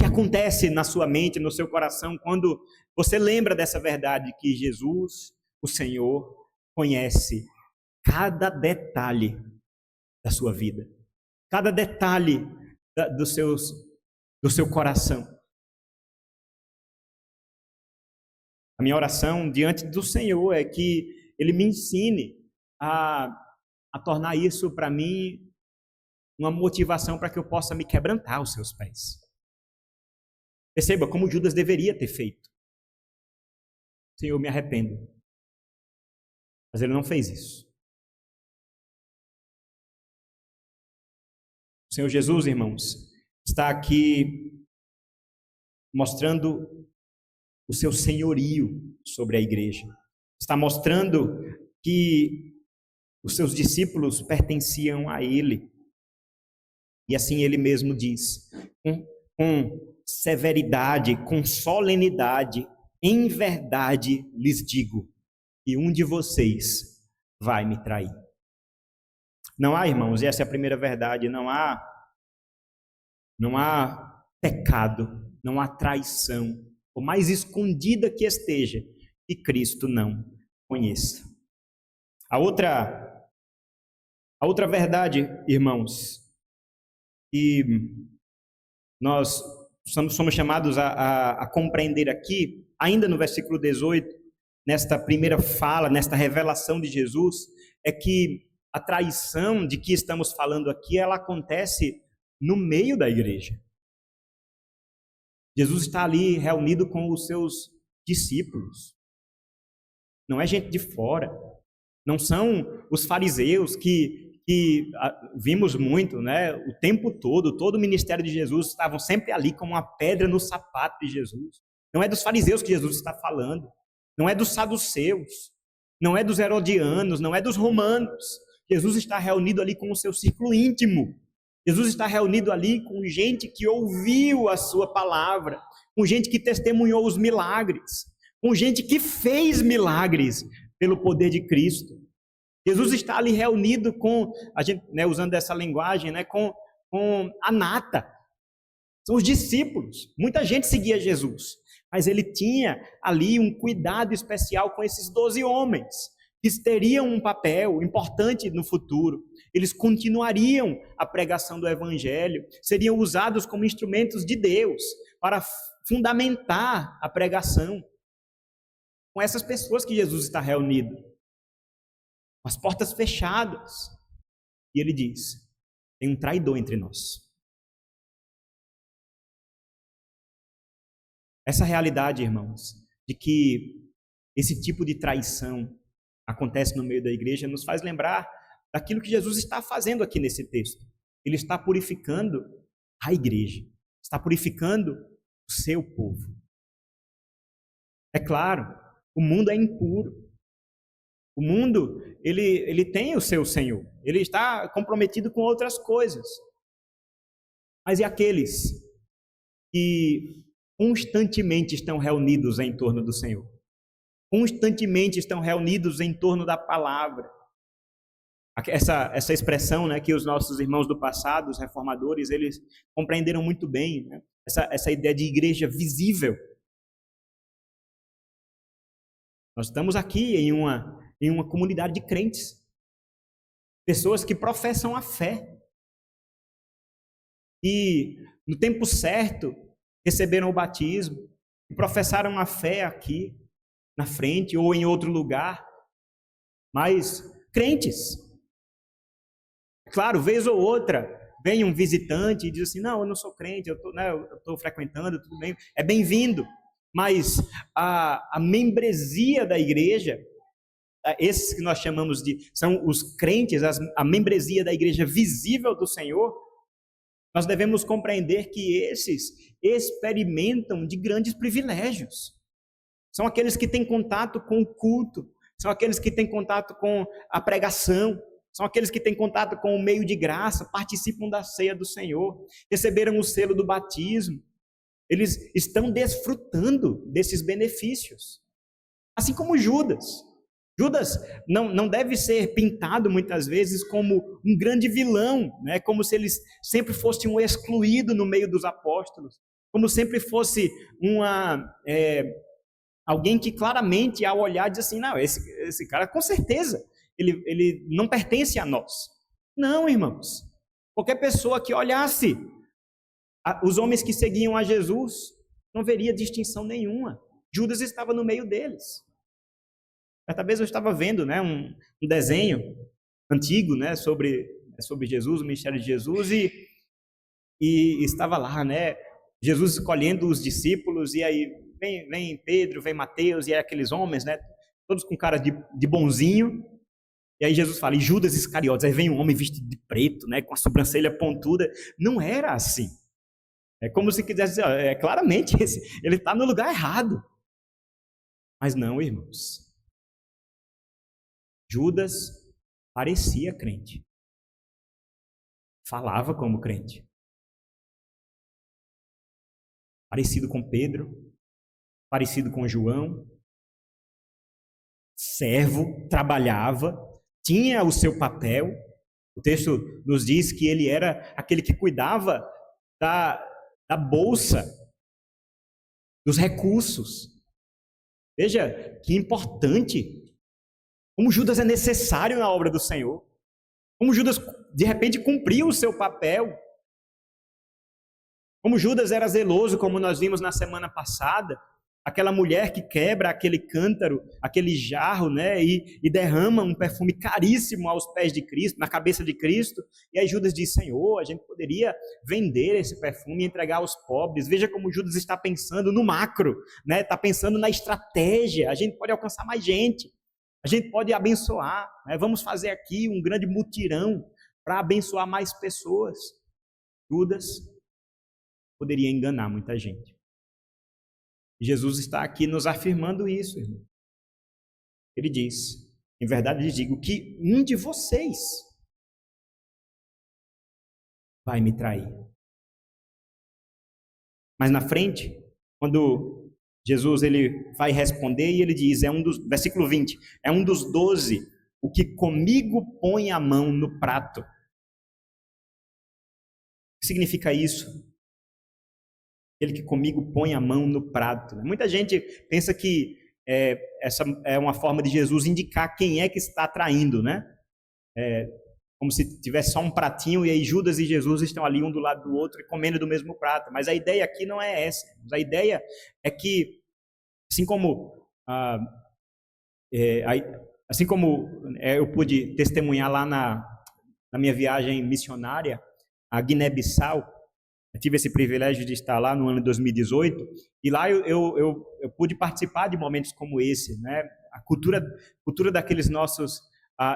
que acontece na sua mente, no seu coração, quando você lembra dessa verdade que Jesus, o Senhor, conhece cada detalhe da sua vida, cada detalhe do seu coração. A minha oração diante do Senhor é que Ele me ensine a tornar isso para mim uma motivação para que eu possa me quebrantar aos seus pés. Perceba como Judas deveria ter feito. Senhor, eu me arrependo. Mas ele não fez isso. O Senhor Jesus, irmãos, está aqui mostrando o seu senhorio sobre a igreja. Está mostrando que os seus discípulos pertenciam a ele. E assim ele mesmo diz, com severidade, com solenidade, em verdade lhes digo, que um de vocês vai me trair. Não há, irmãos, e essa é a primeira verdade, não há pecado, não há traição, por mais escondida que esteja, que Cristo não conheça. A outra verdade, irmãos, que nós somos chamados a compreender aqui, ainda no versículo 18, nesta primeira fala, nesta revelação de Jesus, é que a traição de que estamos falando aqui, ela acontece no meio da igreja. Jesus está ali reunido com os seus discípulos. Não é gente de fora. Não são os fariseus que vimos muito, né? O tempo todo o ministério de Jesus estavam sempre ali como uma pedra no sapato de Jesus. Não é dos fariseus que Jesus está falando. Não é dos saduceus. Não é dos herodianos. Não é dos romanos. Jesus está reunido ali com o seu círculo íntimo. Jesus está reunido ali com gente que ouviu a sua palavra, com gente que testemunhou os milagres, com gente que fez milagres pelo poder de Cristo. Jesus está ali reunido com, a gente, né, usando essa linguagem, né, com a nata. São os discípulos. Muita gente seguia Jesus, mas ele tinha ali um cuidado especial com esses 12 homens, que teriam um papel importante no futuro. Eles continuariam a pregação do Evangelho, seriam usados como instrumentos de Deus para fundamentar a pregação. Com essas pessoas que Jesus está reunido, com as portas fechadas. E ele diz, tem um traidor entre nós. Essa realidade, irmãos, de que esse tipo de traição acontece no meio da igreja, nos faz lembrar daquilo que Jesus está fazendo aqui nesse texto. Ele está purificando a igreja, está purificando o seu povo. É claro, o mundo é impuro. O mundo, ele tem o seu Senhor. Ele está comprometido com outras coisas. Mas e aqueles que constantemente estão reunidos em torno do Senhor? Constantemente estão reunidos em torno da palavra. Essa expressão, né, que os nossos irmãos do passado, os reformadores, eles compreenderam muito bem, né? Essa ideia de igreja visível. Nós estamos aqui em uma comunidade de crentes, pessoas que professam a fé e no tempo certo receberam o batismo, professaram a fé aqui. na frente ou em outro lugar, mas crentes. Claro, vez ou outra, vem um visitante e diz assim, não, eu não sou crente, eu estou frequentando, tudo bem, é bem-vindo. Mas a membresia da igreja, esses que nós chamamos de, são os crentes, a membresia da igreja visível do Senhor, nós devemos compreender que esses experimentam de grandes privilégios. São aqueles que têm contato com o culto, são aqueles que têm contato com a pregação, são aqueles que têm contato com o meio de graça, participam da ceia do Senhor, receberam o selo do batismo. Eles estão desfrutando desses benefícios. Assim como Judas. Judas não deve ser pintado muitas vezes como um grande vilão, né? Como se ele sempre fosse um excluído no meio dos apóstolos, como sempre fosse alguém que claramente ao olhar diz assim, não, esse cara com certeza, ele não pertence a nós. Não, irmãos, qualquer pessoa que olhasse os homens que seguiam a Jesus, não veria distinção nenhuma. Judas estava no meio deles. Certa vez eu estava vendo, né, um desenho antigo, né, sobre Jesus, o ministério de Jesus, e estava lá, né, Jesus escolhendo os discípulos, e aí vem Pedro, vem Mateus, e aí aqueles homens, né, todos com cara de bonzinho, e aí Jesus fala, e Judas Iscariotes, aí vem um homem vestido de preto, né, com a sobrancelha pontuda. Não era assim. É como se quisesse dizer, claramente ele está no lugar errado. Mas não, irmãos. Judas parecia crente. Falava como crente. Parecido com Pedro, parecido com João. Servo, trabalhava, tinha o seu papel. O texto nos diz que ele era aquele que cuidava da bolsa, dos recursos. Veja que importante. Como Judas é necessário na obra do Senhor. Como Judas, de repente, cumpriu o seu papel. Como Judas era zeloso, como nós vimos na semana passada. Aquela mulher que quebra aquele cântaro, aquele jarro, né, e derrama um perfume caríssimo aos pés de Cristo, na cabeça de Cristo. E aí Judas diz, Senhor, a gente poderia vender esse perfume e entregar aos pobres. Veja como Judas está pensando no macro, né, está pensando na estratégia. A gente pode alcançar mais gente. A gente pode abençoar, né? Vamos fazer aqui um grande mutirão para abençoar mais pessoas. Judas poderia enganar muita gente. Jesus está aqui nos afirmando isso, irmão. Ele diz, em verdade lhes digo, que um de vocês vai me trair. Mas na frente, quando Jesus ele vai responder e ele diz, versículo 20, é um dos 12, o que comigo põe a mão no prato. O que significa isso? Aquele que comigo põe a mão no prato. Muita gente pensa que essa é uma forma de Jesus indicar quem é que está traindo, né? Como se tivesse só um pratinho e aí Judas e Jesus estão ali um do lado do outro e comendo do mesmo prato. Mas a ideia aqui não é essa. A ideia é que, assim como eu pude testemunhar lá na minha viagem missionária a Guiné-Bissau, eu tive esse privilégio de estar lá no ano de 2018, e lá eu pude participar de momentos como esse, né? A cultura daqueles nossos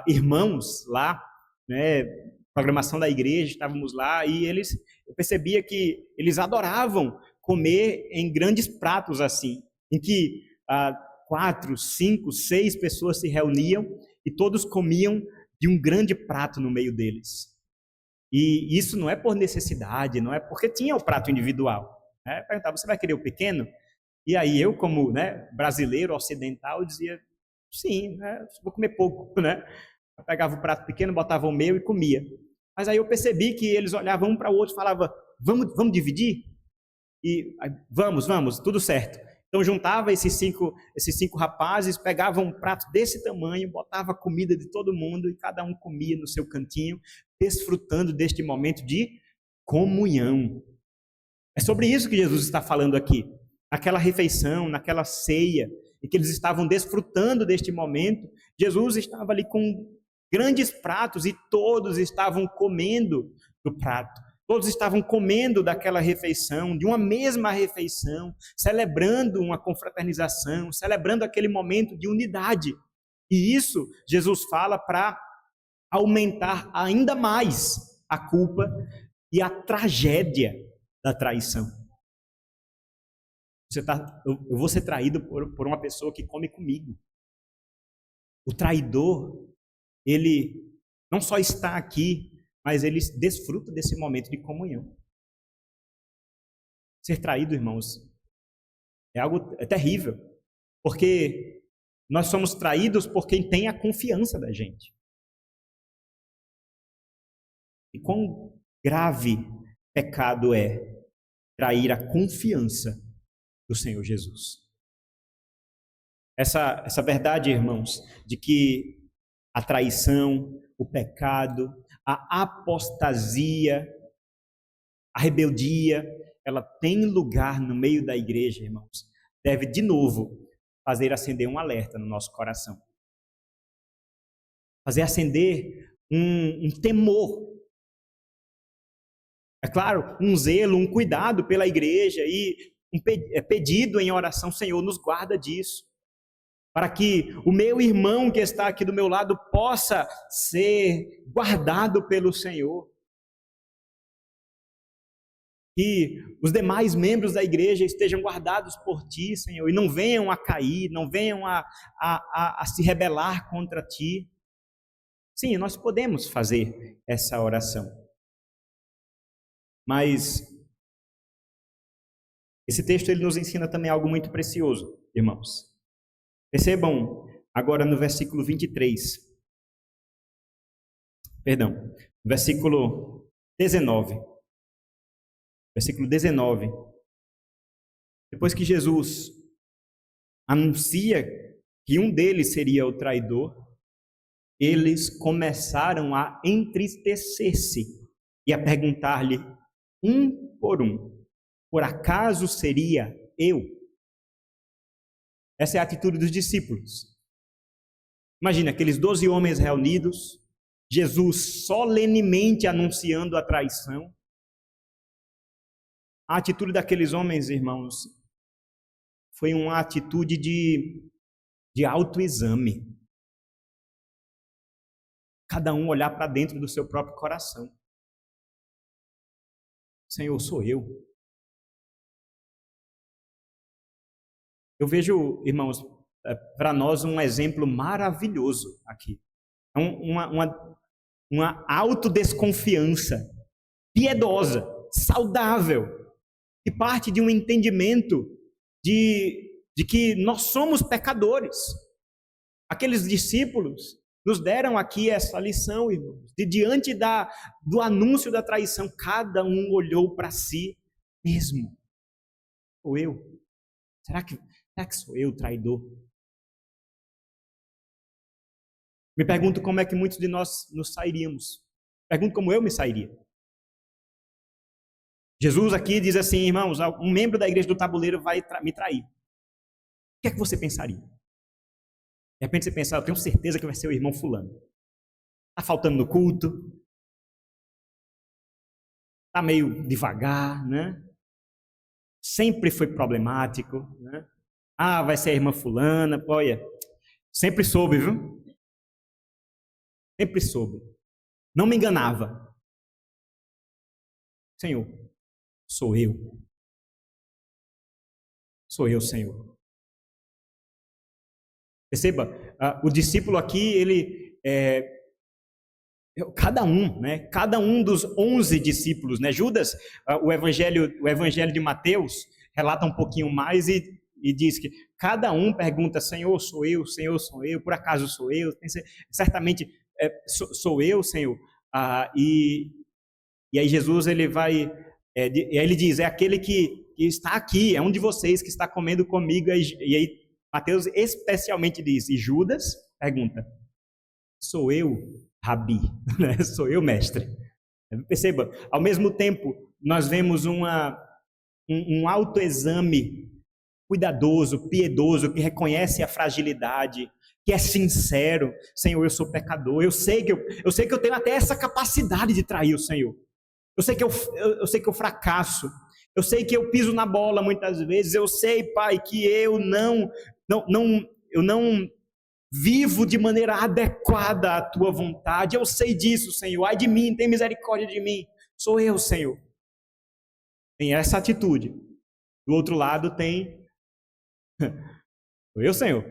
irmãos lá, né? Programação da igreja, estávamos lá, e eu percebia que eles adoravam comer em grandes pratos assim, em que 4, 5, 6 pessoas se reuniam e todos comiam de um grande prato no meio deles. E isso não é por necessidade, não é porque tinha o prato individual. Né? Perguntava, você vai querer o pequeno? E aí eu, como, né, brasileiro, ocidental, dizia, sim, né, vou comer pouco. Né? Eu pegava o prato pequeno, botava o meu e comia. Mas aí eu percebi que eles olhavam um para o outro e falavam, vamos dividir? E vamos, tudo certo. Então juntava esses cinco rapazes, pegavam um prato desse tamanho, botava a comida de todo mundo e cada um comia no seu cantinho, desfrutando deste momento de comunhão. É sobre isso que Jesus está falando aqui. Naquela refeição, naquela ceia, e que eles estavam desfrutando deste momento, Jesus estava ali com grandes pratos e todos estavam comendo do prato. Todos estavam comendo daquela refeição, de uma mesma refeição, celebrando uma confraternização, celebrando aquele momento de unidade. E isso Jesus fala para aumentar ainda mais a culpa e a tragédia da traição. Eu vou ser traído por uma pessoa que come comigo. O traidor, ele não só está aqui, mas ele desfruta desse momento de comunhão. Ser traído, irmãos, é terrível, porque nós somos traídos por quem tem a confiança da gente. E quão grave pecado é trair a confiança do Senhor Jesus. Essa verdade, irmãos, de que a traição, o pecado, a apostasia, a rebeldia, ela tem lugar no meio da igreja, irmãos, deve de novo fazer acender um alerta no nosso coração. Fazer acender um temor. É claro, um zelo, um cuidado pela igreja e um pedido em oração, Senhor, nos guarda disso. Para que o meu irmão que está aqui do meu lado possa ser guardado pelo Senhor. Que os demais membros da igreja estejam guardados por Ti, Senhor, e não venham a cair, não venham a se rebelar contra Ti. Sim, nós podemos fazer essa oração. Mas esse texto ele nos ensina também algo muito precioso, irmãos. Percebam agora no versículo 23. Perdão, versículo 19. Versículo 19. Depois que Jesus anuncia que um deles seria o traidor, eles começaram a entristecer-se e a perguntar-lhe um: por acaso seria eu? Essa é a atitude dos discípulos. Imagina, aqueles 12 homens reunidos, Jesus solenemente anunciando a traição. A atitude daqueles homens, irmãos, foi uma atitude de autoexame. Cada um olhar para dentro do seu próprio coração. Senhor, sou eu. Eu vejo, irmãos, para nós um exemplo maravilhoso aqui. Uma autodesconfiança piedosa, saudável, que parte de um entendimento de que nós somos pecadores. Aqueles discípulos nos deram aqui essa lição, irmãos, de diante do anúncio da traição, cada um olhou para si mesmo. Sou eu? Será que sou eu o traidor? Me pergunto como é que muitos de nós nos sairíamos. Pergunto como eu me sairia. Jesus aqui diz assim, irmãos, um membro da igreja do tabuleiro vai me trair. O que é que você pensaria? De repente você pensa, eu tenho certeza que vai ser o irmão fulano. Está faltando no culto. Está meio devagar, né? Sempre foi problemático, né? Ah, vai ser a irmã fulana. Olha, sempre soube, viu? Sempre soube. Não me enganava. Senhor, sou eu. Sou eu, Senhor. Perceba, o discípulo aqui, cada um dos 11 discípulos, né? Judas, o evangelho de Mateus relata um pouquinho mais e diz que cada um pergunta, Senhor, sou eu, por acaso sou eu? Certamente sou eu, Senhor. E aí Jesus ele ele diz, é aquele que está aqui, é um de vocês que está comendo comigo. E aí Mateus especialmente diz, e Judas pergunta, sou eu, Rabi? Sou eu, mestre? Perceba, ao mesmo tempo nós vemos um autoexame cuidadoso, piedoso, que reconhece a fragilidade, que é sincero. Senhor, eu sou pecador. Eu sei que eu tenho até essa capacidade de trair o Senhor. Eu sei que eu fracasso. Eu sei que eu piso na bola muitas vezes. Eu sei, Pai, que eu não vivo de maneira adequada à tua vontade. Eu sei disso, Senhor. Ai de mim, tem misericórdia de mim. Sou eu, Senhor. Tem essa atitude. Do outro lado tem sou eu, Senhor.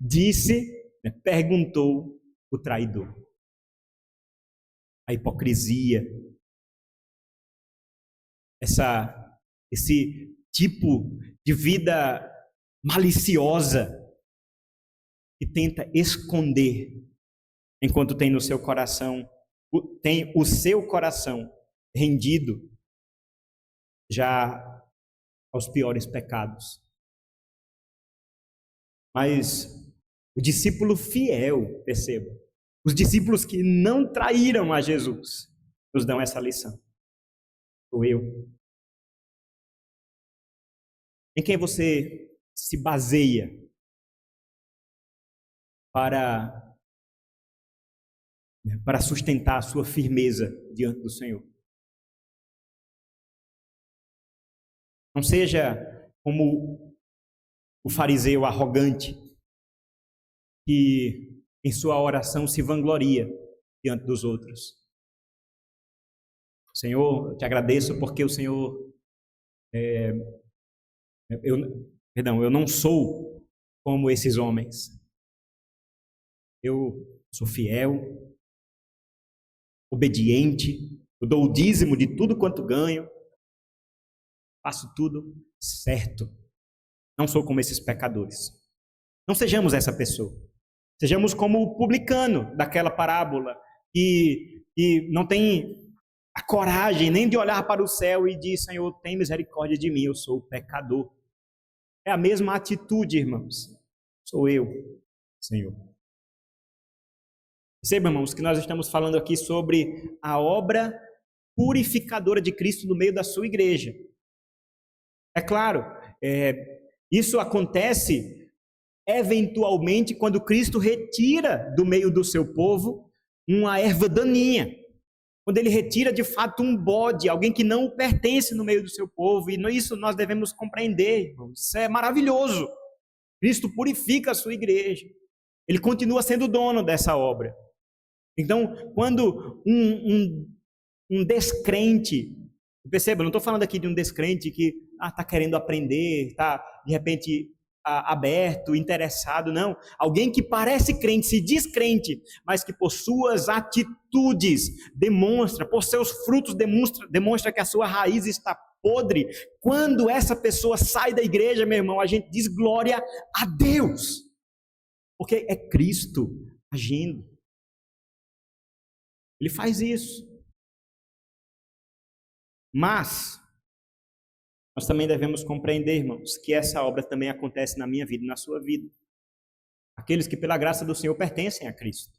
Disse, perguntou o traidor. A hipocrisia, esse tipo de vida maliciosa que tenta esconder, enquanto tem no seu coração, tem o seu coração rendido já aos piores pecados. Mas o discípulo fiel, perceba, os discípulos que não traíram a Jesus, nos dão essa lição. Sou eu. Em quem você se baseia para sustentar a sua firmeza diante do Senhor? Não seja como o fariseu arrogante, que em sua oração se vangloria diante dos outros. Senhor, eu te agradeço porque o Senhor, eu não sou como esses homens. Eu sou fiel, obediente, eu dou o dízimo de tudo quanto ganho, faço tudo certo. Não sou como esses pecadores. Não sejamos essa pessoa. Sejamos como o publicano daquela parábola, que não tem a coragem nem de olhar para o céu e dizer: Senhor, tem misericórdia de mim, eu sou pecador. É a mesma atitude, irmãos. Sou eu, Senhor. Perceba, irmãos, que nós estamos falando aqui sobre a obra purificadora de Cristo no meio da sua igreja. É claro, isso acontece eventualmente quando Cristo retira do meio do seu povo uma erva daninha. Quando ele retira de fato um bode, alguém que não pertence no meio do seu povo. E isso nós devemos compreender, irmãos. Isso é maravilhoso. Cristo purifica a sua igreja. Ele continua sendo dono dessa obra. Então, quando um descrente, perceba, não estou falando aqui de um descrente que está querendo aprender, está de repente aberto, interessado, não. Alguém que parece crente, se diz crente, mas que por suas atitudes demonstra, por seus frutos demonstra que a sua raiz está podre. Quando essa pessoa sai da igreja, meu irmão, a gente diz glória a Deus, porque é Cristo agindo. Ele faz isso. Mas nós também devemos compreender, irmãos, que essa obra também acontece na minha vida e na sua vida. Aqueles que pela graça do Senhor pertencem a Cristo.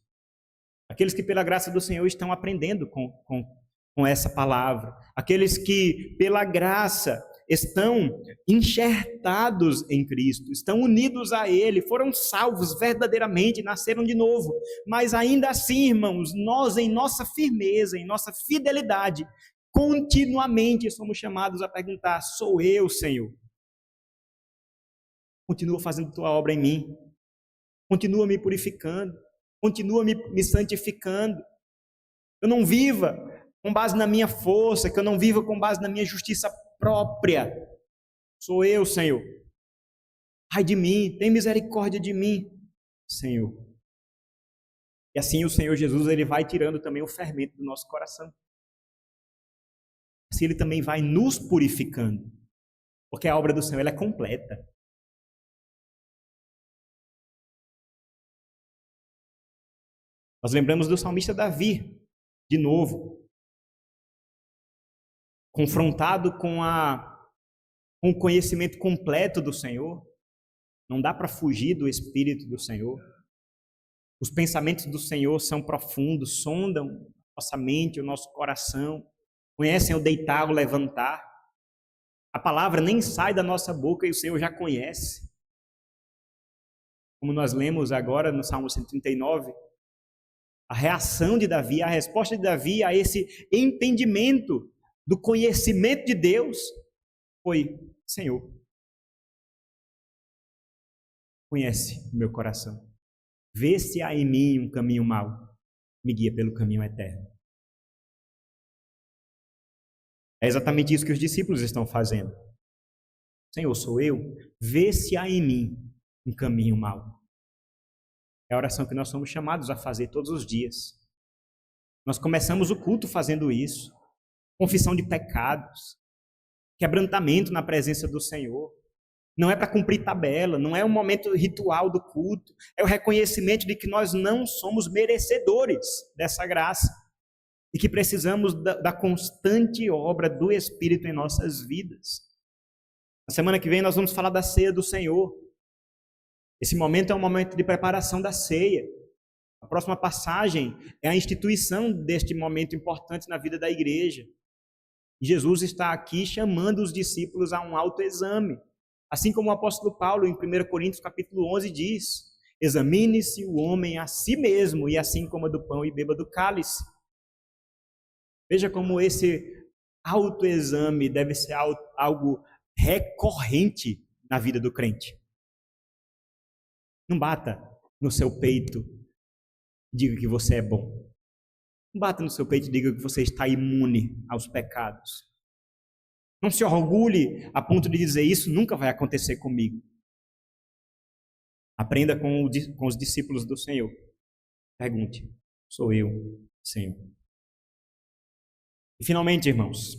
Aqueles que pela graça do Senhor estão aprendendo com essa palavra. Aqueles que pela graça estão enxertados em Cristo, estão unidos a Ele, foram salvos verdadeiramente, nasceram de novo. Mas ainda assim, irmãos, nós em nossa firmeza, em nossa fidelidade, continuamente somos chamados a perguntar: sou eu, Senhor? Continua fazendo tua obra em mim. Continua me purificando. Continua me santificando. Eu não viva com base na minha força, que eu não viva com base na minha justiça própria. Sou eu, Senhor. Ai de mim, tem misericórdia de mim, Senhor. E assim o Senhor Jesus, ele vai tirando também o fermento do nosso coração. Assim ele também vai nos purificando, porque a obra do Senhor ela é completa. Nós lembramos do salmista Davi, de novo, confrontado com o conhecimento completo do Senhor. Não dá para fugir do Espírito do Senhor. Os pensamentos do Senhor são profundos, sondam nossa mente, o nosso coração, conhecem o deitar, o levantar. A palavra nem sai da nossa boca e o Senhor já conhece. Como nós lemos agora no Salmo 139, a reação de Davi, a resposta de Davi a esse entendimento do conhecimento de Deus foi: Senhor, conhece o meu coração. Vê se há em mim um caminho mau. Me guia pelo caminho eterno. É exatamente isso que os discípulos estão fazendo. Senhor, sou eu. Vê se há em mim um caminho mau. É a oração que nós somos chamados a fazer todos os dias. Nós começamos o culto fazendo isso. Confissão de pecados. Quebrantamento na presença do Senhor. Não é para cumprir tabela, não é um momento ritual do culto. É o reconhecimento de que nós não somos merecedores dessa graça. E que precisamos da constante obra do Espírito em nossas vidas. Na semana que vem nós vamos falar da ceia do Senhor. Esse momento é um momento de preparação da ceia. A próxima passagem é a instituição deste momento importante na vida da igreja. Jesus está aqui chamando os discípulos a um autoexame. Assim como o apóstolo Paulo, em 1 Coríntios capítulo 11, diz: examine-se o homem a si mesmo, e assim coma do pão e beba do cálice. Veja como esse autoexame deve ser algo recorrente na vida do crente. Não bata no seu peito e diga que você é bom. Não bata no seu peito e diga que você está imune aos pecados. Não se orgulhe a ponto de dizer: isso nunca vai acontecer comigo. Aprenda com os discípulos do Senhor. Pergunte: sou eu, Senhor? E finalmente, irmãos,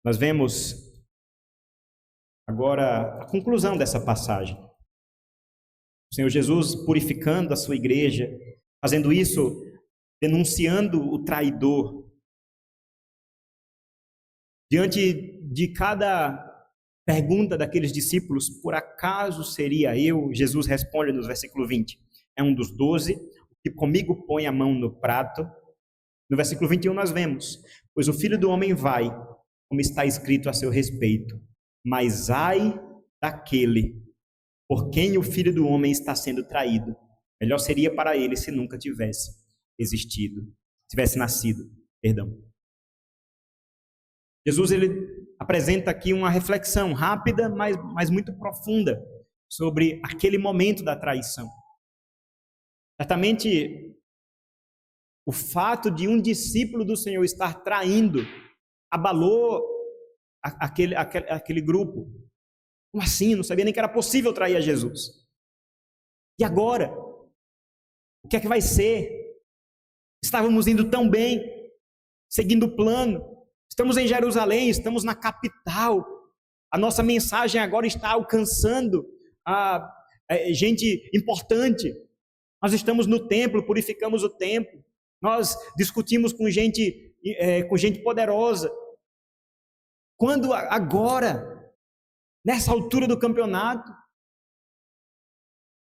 nós vemos agora a conclusão dessa passagem. O Senhor Jesus purificando a sua igreja, fazendo isso, denunciando o traidor. Diante de cada pergunta daqueles discípulos: por acaso seria eu? Jesus responde no versículo 20: é um dos 12, que comigo põe a mão no prato. No versículo 21 nós vemos: pois o Filho do Homem vai, como está escrito a seu respeito, mas ai daquele por quem o Filho do Homem está sendo traído. Melhor seria para ele se nunca tivesse nascido. Jesus ele apresenta aqui uma reflexão rápida, mas muito profunda sobre aquele momento da traição. Certamente, o fato de um discípulo do Senhor estar traindo abalou aquele grupo. Como assim? Não sabia nem que era possível trair a Jesus. E agora? O que é que vai ser? Estávamos indo tão bem, seguindo o plano. Estamos em Jerusalém, estamos na capital. A nossa mensagem agora está alcançando gente importante. Nós estamos no templo, purificamos o templo. Nós discutimos com gente poderosa. Quando agora, nessa altura do campeonato,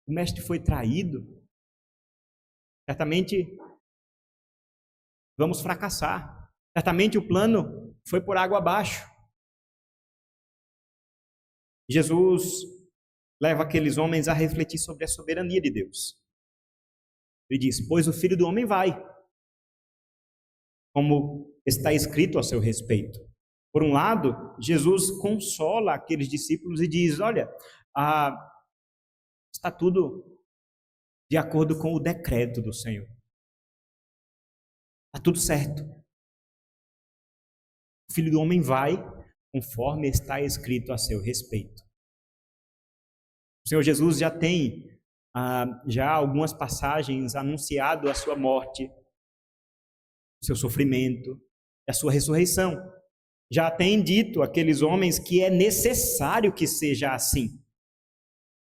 o mestre foi traído, certamente vamos fracassar. Certamente o plano foi por água abaixo. Jesus leva aqueles homens a refletir sobre a soberania de Deus. Ele diz: pois o Filho do Homem vai, como está escrito a seu respeito. Por um lado, Jesus consola aqueles discípulos e diz: olha, está tudo de acordo com o decreto do Senhor. Está tudo certo. O Filho do Homem vai conforme está escrito a seu respeito. O Senhor Jesus já tem já algumas passagens anunciado a sua morte, o seu sofrimento, a sua ressurreição. Já tem dito àqueles homens que é necessário que seja assim.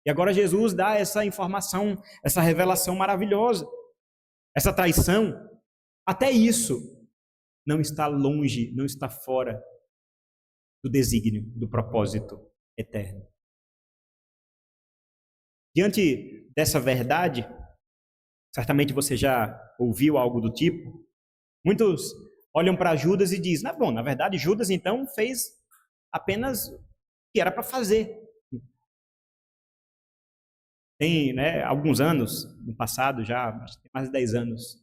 E agora Jesus dá essa informação, essa revelação maravilhosa. Essa traição, até isso, não está longe, não está fora do desígnio, do propósito eterno. Diante dessa verdade, certamente você já ouviu algo do tipo. Muitos olham para Judas e dizem: na verdade, Judas então fez apenas o que era para fazer. Tem, né, alguns anos, no passado já, acho que tem mais de 10 anos,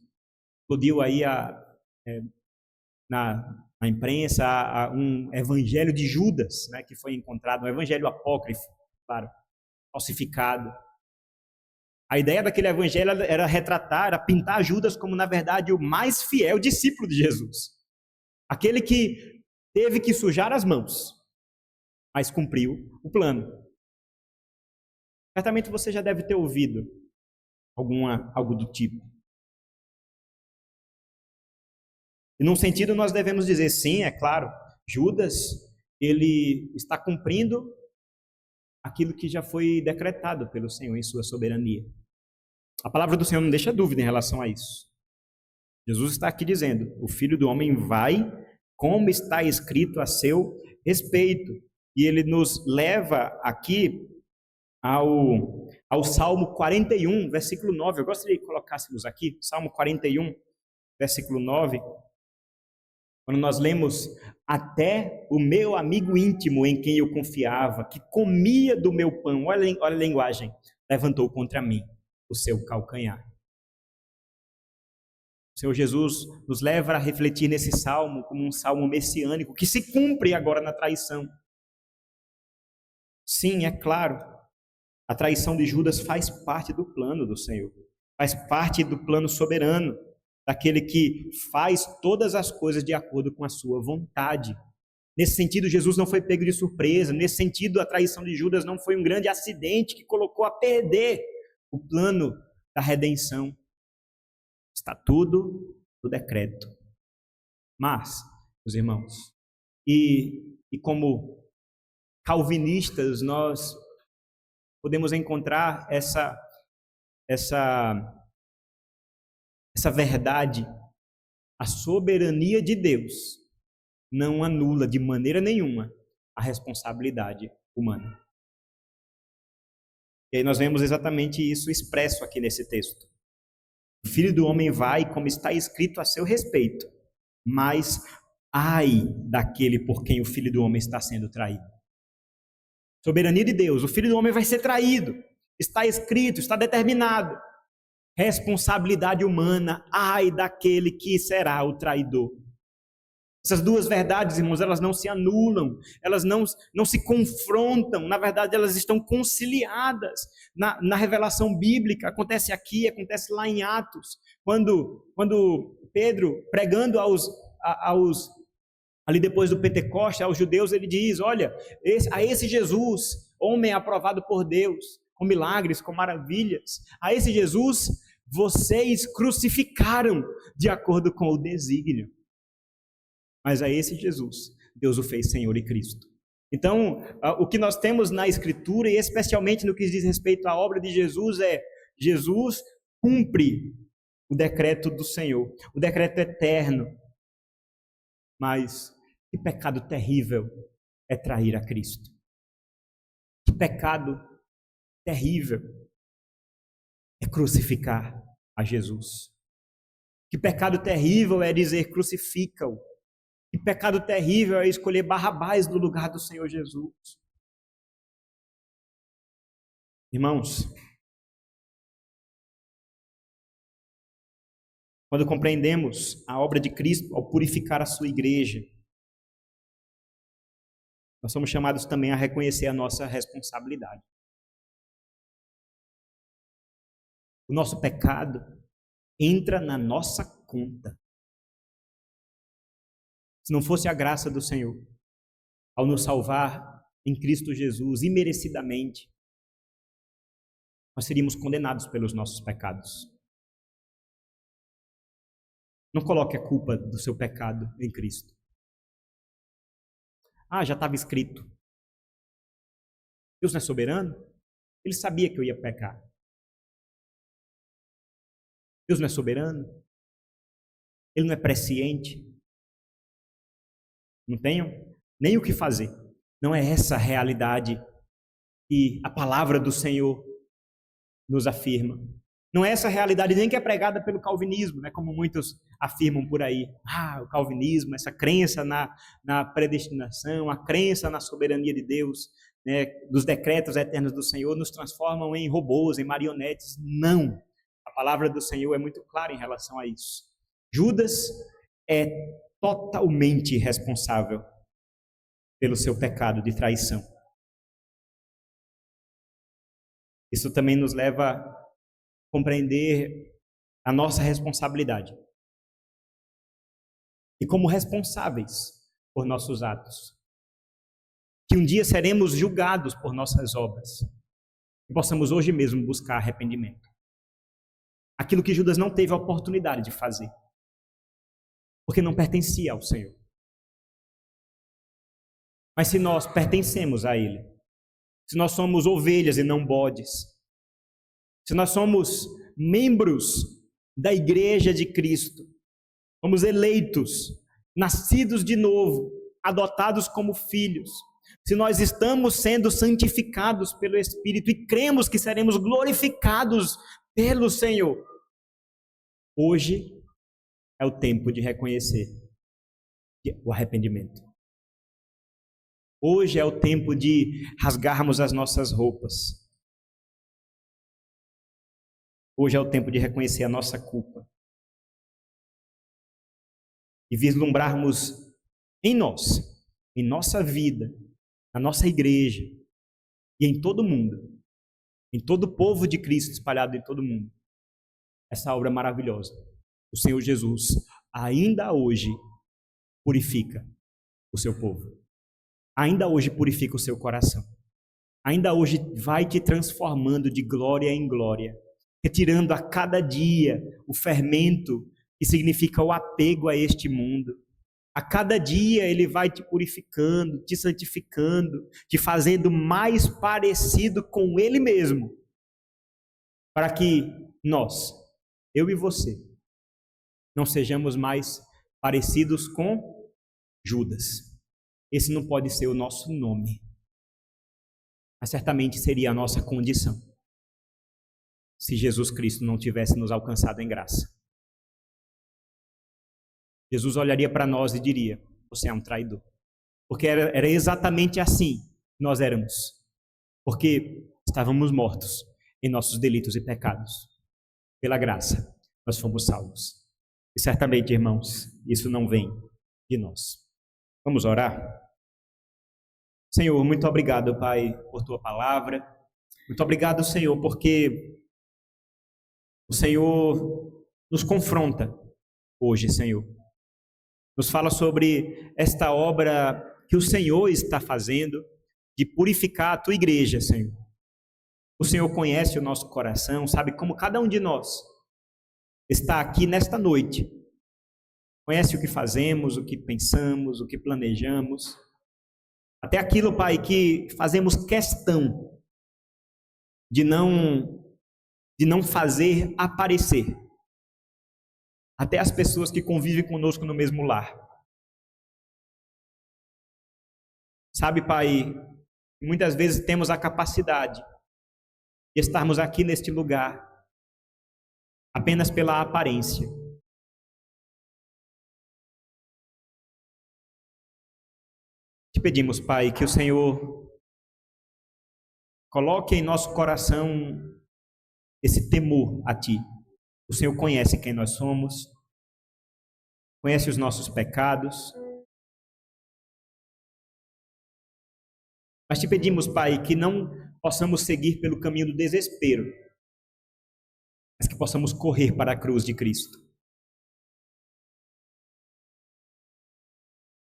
explodiu aí na imprensa um evangelho de Judas, né, que foi encontrado, um evangelho apócrifo, claro, falsificado. A ideia daquele evangelho era retratar, era pintar Judas como, na verdade, o mais fiel discípulo de Jesus. Aquele que teve que sujar as mãos, mas cumpriu o plano. Certamente você já deve ter ouvido algo do tipo. E num sentido nós devemos dizer, sim, é claro, Judas, ele está cumprindo aquilo que já foi decretado pelo Senhor em sua soberania. A palavra do Senhor não deixa dúvida em relação a isso. Jesus está aqui dizendo, o Filho do Homem vai, como está escrito a seu respeito. E ele nos leva aqui ao Salmo 41, versículo 9. Eu gostaria que colocássemos aqui, Salmo 41, versículo 9. Quando nós lemos, até o meu amigo íntimo em quem eu confiava, que comia do meu pão, olha a linguagem, levantou contra mim o seu calcanhar. O Senhor Jesus nos leva a refletir nesse salmo como um salmo messiânico, que se cumpre agora na traição. Sim, é claro, a traição de Judas faz parte do plano do Senhor, faz parte do plano soberano, daquele que faz todas as coisas de acordo com a sua vontade. Nesse sentido, Jesus não foi pego de surpresa. Nesse sentido, a traição de Judas não foi um grande acidente que colocou a perder o plano da redenção. Está tudo no decreto. Mas, meus irmãos, e como calvinistas, nós podemos encontrar essa verdade. A soberania de Deus não anula de maneira nenhuma a responsabilidade humana. E aí nós vemos exatamente isso expresso aqui nesse texto. O Filho do Homem vai, como está escrito a seu respeito, mas ai daquele por quem o Filho do Homem está sendo traído. Soberania de Deus, o Filho do Homem vai ser traído. Está escrito, está determinado. Responsabilidade humana, ai daquele que será o traidor. Essas duas verdades, irmãos, elas não se anulam, elas não se confrontam, na verdade elas estão conciliadas na revelação bíblica. Acontece aqui, acontece lá em Atos, quando Pedro, pregando ali depois do Pentecoste, aos judeus, ele diz, olha, a esse Jesus, homem aprovado por Deus, com milagres, com maravilhas, a esse Jesus vocês crucificaram de acordo com o desígnio. Mas a esse Jesus, Deus o fez Senhor e Cristo. Então, o que nós temos na Escritura, e especialmente no que diz respeito à obra de Jesus, é Jesus cumpre o decreto do Senhor, o decreto eterno. Mas que pecado terrível é trair a Cristo. Que pecado terrível é crucificar a Jesus. Que pecado terrível é dizer crucifica-o. Que pecado terrível é escolher Barrabás no lugar do Senhor Jesus. Irmãos, quando compreendemos a obra de Cristo ao purificar a sua igreja, nós somos chamados também a reconhecer a nossa responsabilidade. O nosso pecado entra na nossa conta. Se não fosse a graça do Senhor, ao nos salvar em Cristo Jesus, imerecidamente, nós seríamos condenados pelos nossos pecados. Não coloque a culpa do seu pecado em Cristo. Já estava escrito. Deus não é soberano? Ele sabia que eu ia pecar. Deus não é soberano? Ele não é presciente? Não tenho nem o que fazer. Não é essa a realidade que a palavra do Senhor nos afirma. Não é essa realidade nem que é pregada pelo calvinismo, né, como muitos afirmam por aí. O calvinismo, essa crença na predestinação, a crença na soberania de Deus, né, dos decretos eternos do Senhor, nos transformam em robôs, em marionetes. Não. A palavra do Senhor é muito clara em relação a isso. Judas é totalmente responsável pelo seu pecado de traição. Isso também nos leva a compreender a nossa responsabilidade. E como responsáveis por nossos atos. Que um dia seremos julgados por nossas obras. E possamos hoje mesmo buscar arrependimento. Aquilo que Judas não teve a oportunidade de fazer. Porque não pertencia ao Senhor. Mas se nós pertencemos a Ele, se nós somos ovelhas e não bodes, se nós somos membros da igreja de Cristo, somos eleitos, nascidos de novo, adotados como filhos, se nós estamos sendo santificados pelo Espírito e cremos que seremos glorificados pelo Senhor, hoje é o tempo de reconhecer o arrependimento. Hoje é o tempo de rasgarmos as nossas roupas. Hoje é o tempo de reconhecer a nossa culpa. E vislumbrarmos em nós, em nossa vida, na nossa igreja e em todo mundo, em todo o povo de Cristo espalhado em todo mundo, essa obra maravilhosa. O Senhor Jesus ainda hoje purifica o seu povo. Ainda hoje purifica o seu coração. Ainda hoje vai te transformando de glória em glória, retirando a cada dia o fermento que significa o apego a este mundo. A cada dia Ele vai te purificando, te santificando, te fazendo mais parecido com Ele mesmo, para que nós, eu e você, não sejamos mais parecidos com Judas. Esse não pode ser o nosso nome, mas certamente seria a nossa condição, se Jesus Cristo não tivesse nos alcançado em graça. Jesus olharia para nós e diria: você é um traidor. Porque era exatamente assim que nós éramos. Porque estávamos mortos em nossos delitos e pecados. Pela graça, nós fomos salvos. E certamente, irmãos, isso não vem de nós. Vamos orar? Senhor, muito obrigado, Pai, por Tua palavra. Muito obrigado, Senhor, porque o Senhor nos confronta hoje, Senhor. Nos fala sobre esta obra que o Senhor está fazendo de purificar a Tua igreja, Senhor. O Senhor conhece o nosso coração, sabe como cada um de nós está aqui nesta noite. Conhece o que fazemos, o que pensamos, o que planejamos. Até aquilo, Pai, que fazemos questão de não fazer aparecer. Até as pessoas que convivem conosco no mesmo lar. Sabe, Pai, muitas vezes temos a capacidade de estarmos aqui neste lugar apenas pela aparência. Te pedimos, Pai, que o Senhor coloque em nosso coração esse temor a Ti. O Senhor conhece quem nós somos, conhece os nossos pecados. Mas te pedimos, Pai, que não possamos seguir pelo caminho do desespero, mas que possamos correr para a cruz de Cristo.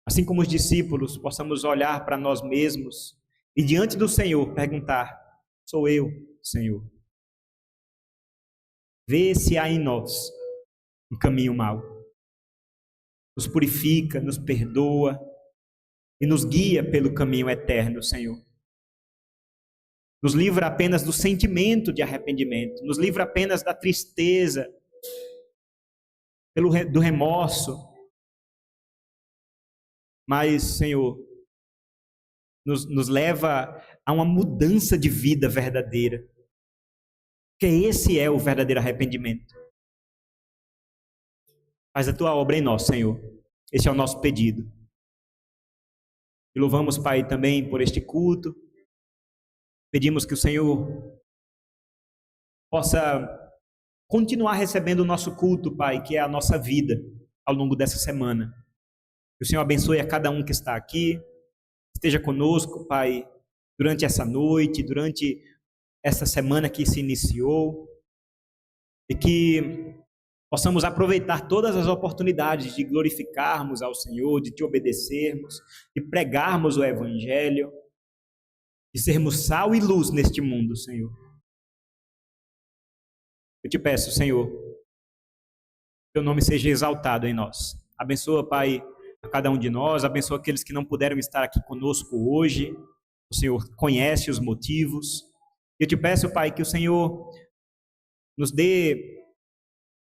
Assim como os discípulos, possamos olhar para nós mesmos e diante do Senhor perguntar: sou eu, Senhor? Vê se há em nós um caminho mau. Nos purifica, nos perdoa e nos guia pelo caminho eterno, Senhor. Nos livra apenas do sentimento de arrependimento, nos livra apenas da tristeza, do remorso. Mas, Senhor, nos leva a uma mudança de vida verdadeira. Porque esse é o verdadeiro arrependimento. Faz a tua obra em nós, Senhor. Esse é o nosso pedido. E louvamos, Pai, também por este culto. Pedimos que o Senhor possa continuar recebendo o nosso culto, Pai, que é a nossa vida ao longo dessa semana. Que o Senhor abençoe a cada um que está aqui. Esteja conosco, Pai, durante essa noite, durante essa semana que se iniciou. E que possamos aproveitar todas as oportunidades de glorificarmos ao Senhor, de te obedecermos, de pregarmos o Evangelho, de sermos sal e luz neste mundo, Senhor. Eu te peço, Senhor, que teu nome seja exaltado em nós. Abençoa, Pai, a cada um de nós, abençoa aqueles que não puderam estar aqui conosco hoje. O Senhor conhece os motivos. Eu te peço, Pai, que o Senhor nos dê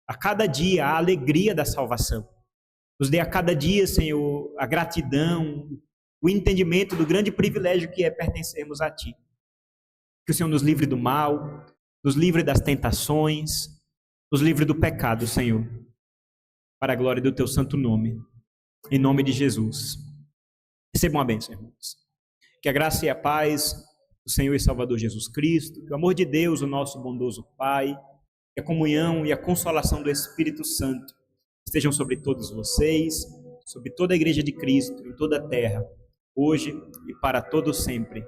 a cada dia a alegria da salvação. Nos dê a cada dia, Senhor, a gratidão, o entendimento do grande privilégio que é pertencermos a Ti. Que o Senhor nos livre do mal, nos livre das tentações, nos livre do pecado, Senhor, para a glória do Teu santo nome. Em nome de Jesus. Recebam a bênção, irmãos. Que a graça e a paz do Senhor e Salvador Jesus Cristo, que o amor de Deus, o nosso bondoso Pai, que a comunhão e a consolação do Espírito Santo estejam sobre todos vocês, sobre toda a Igreja de Cristo, em toda a terra, hoje e para todo sempre.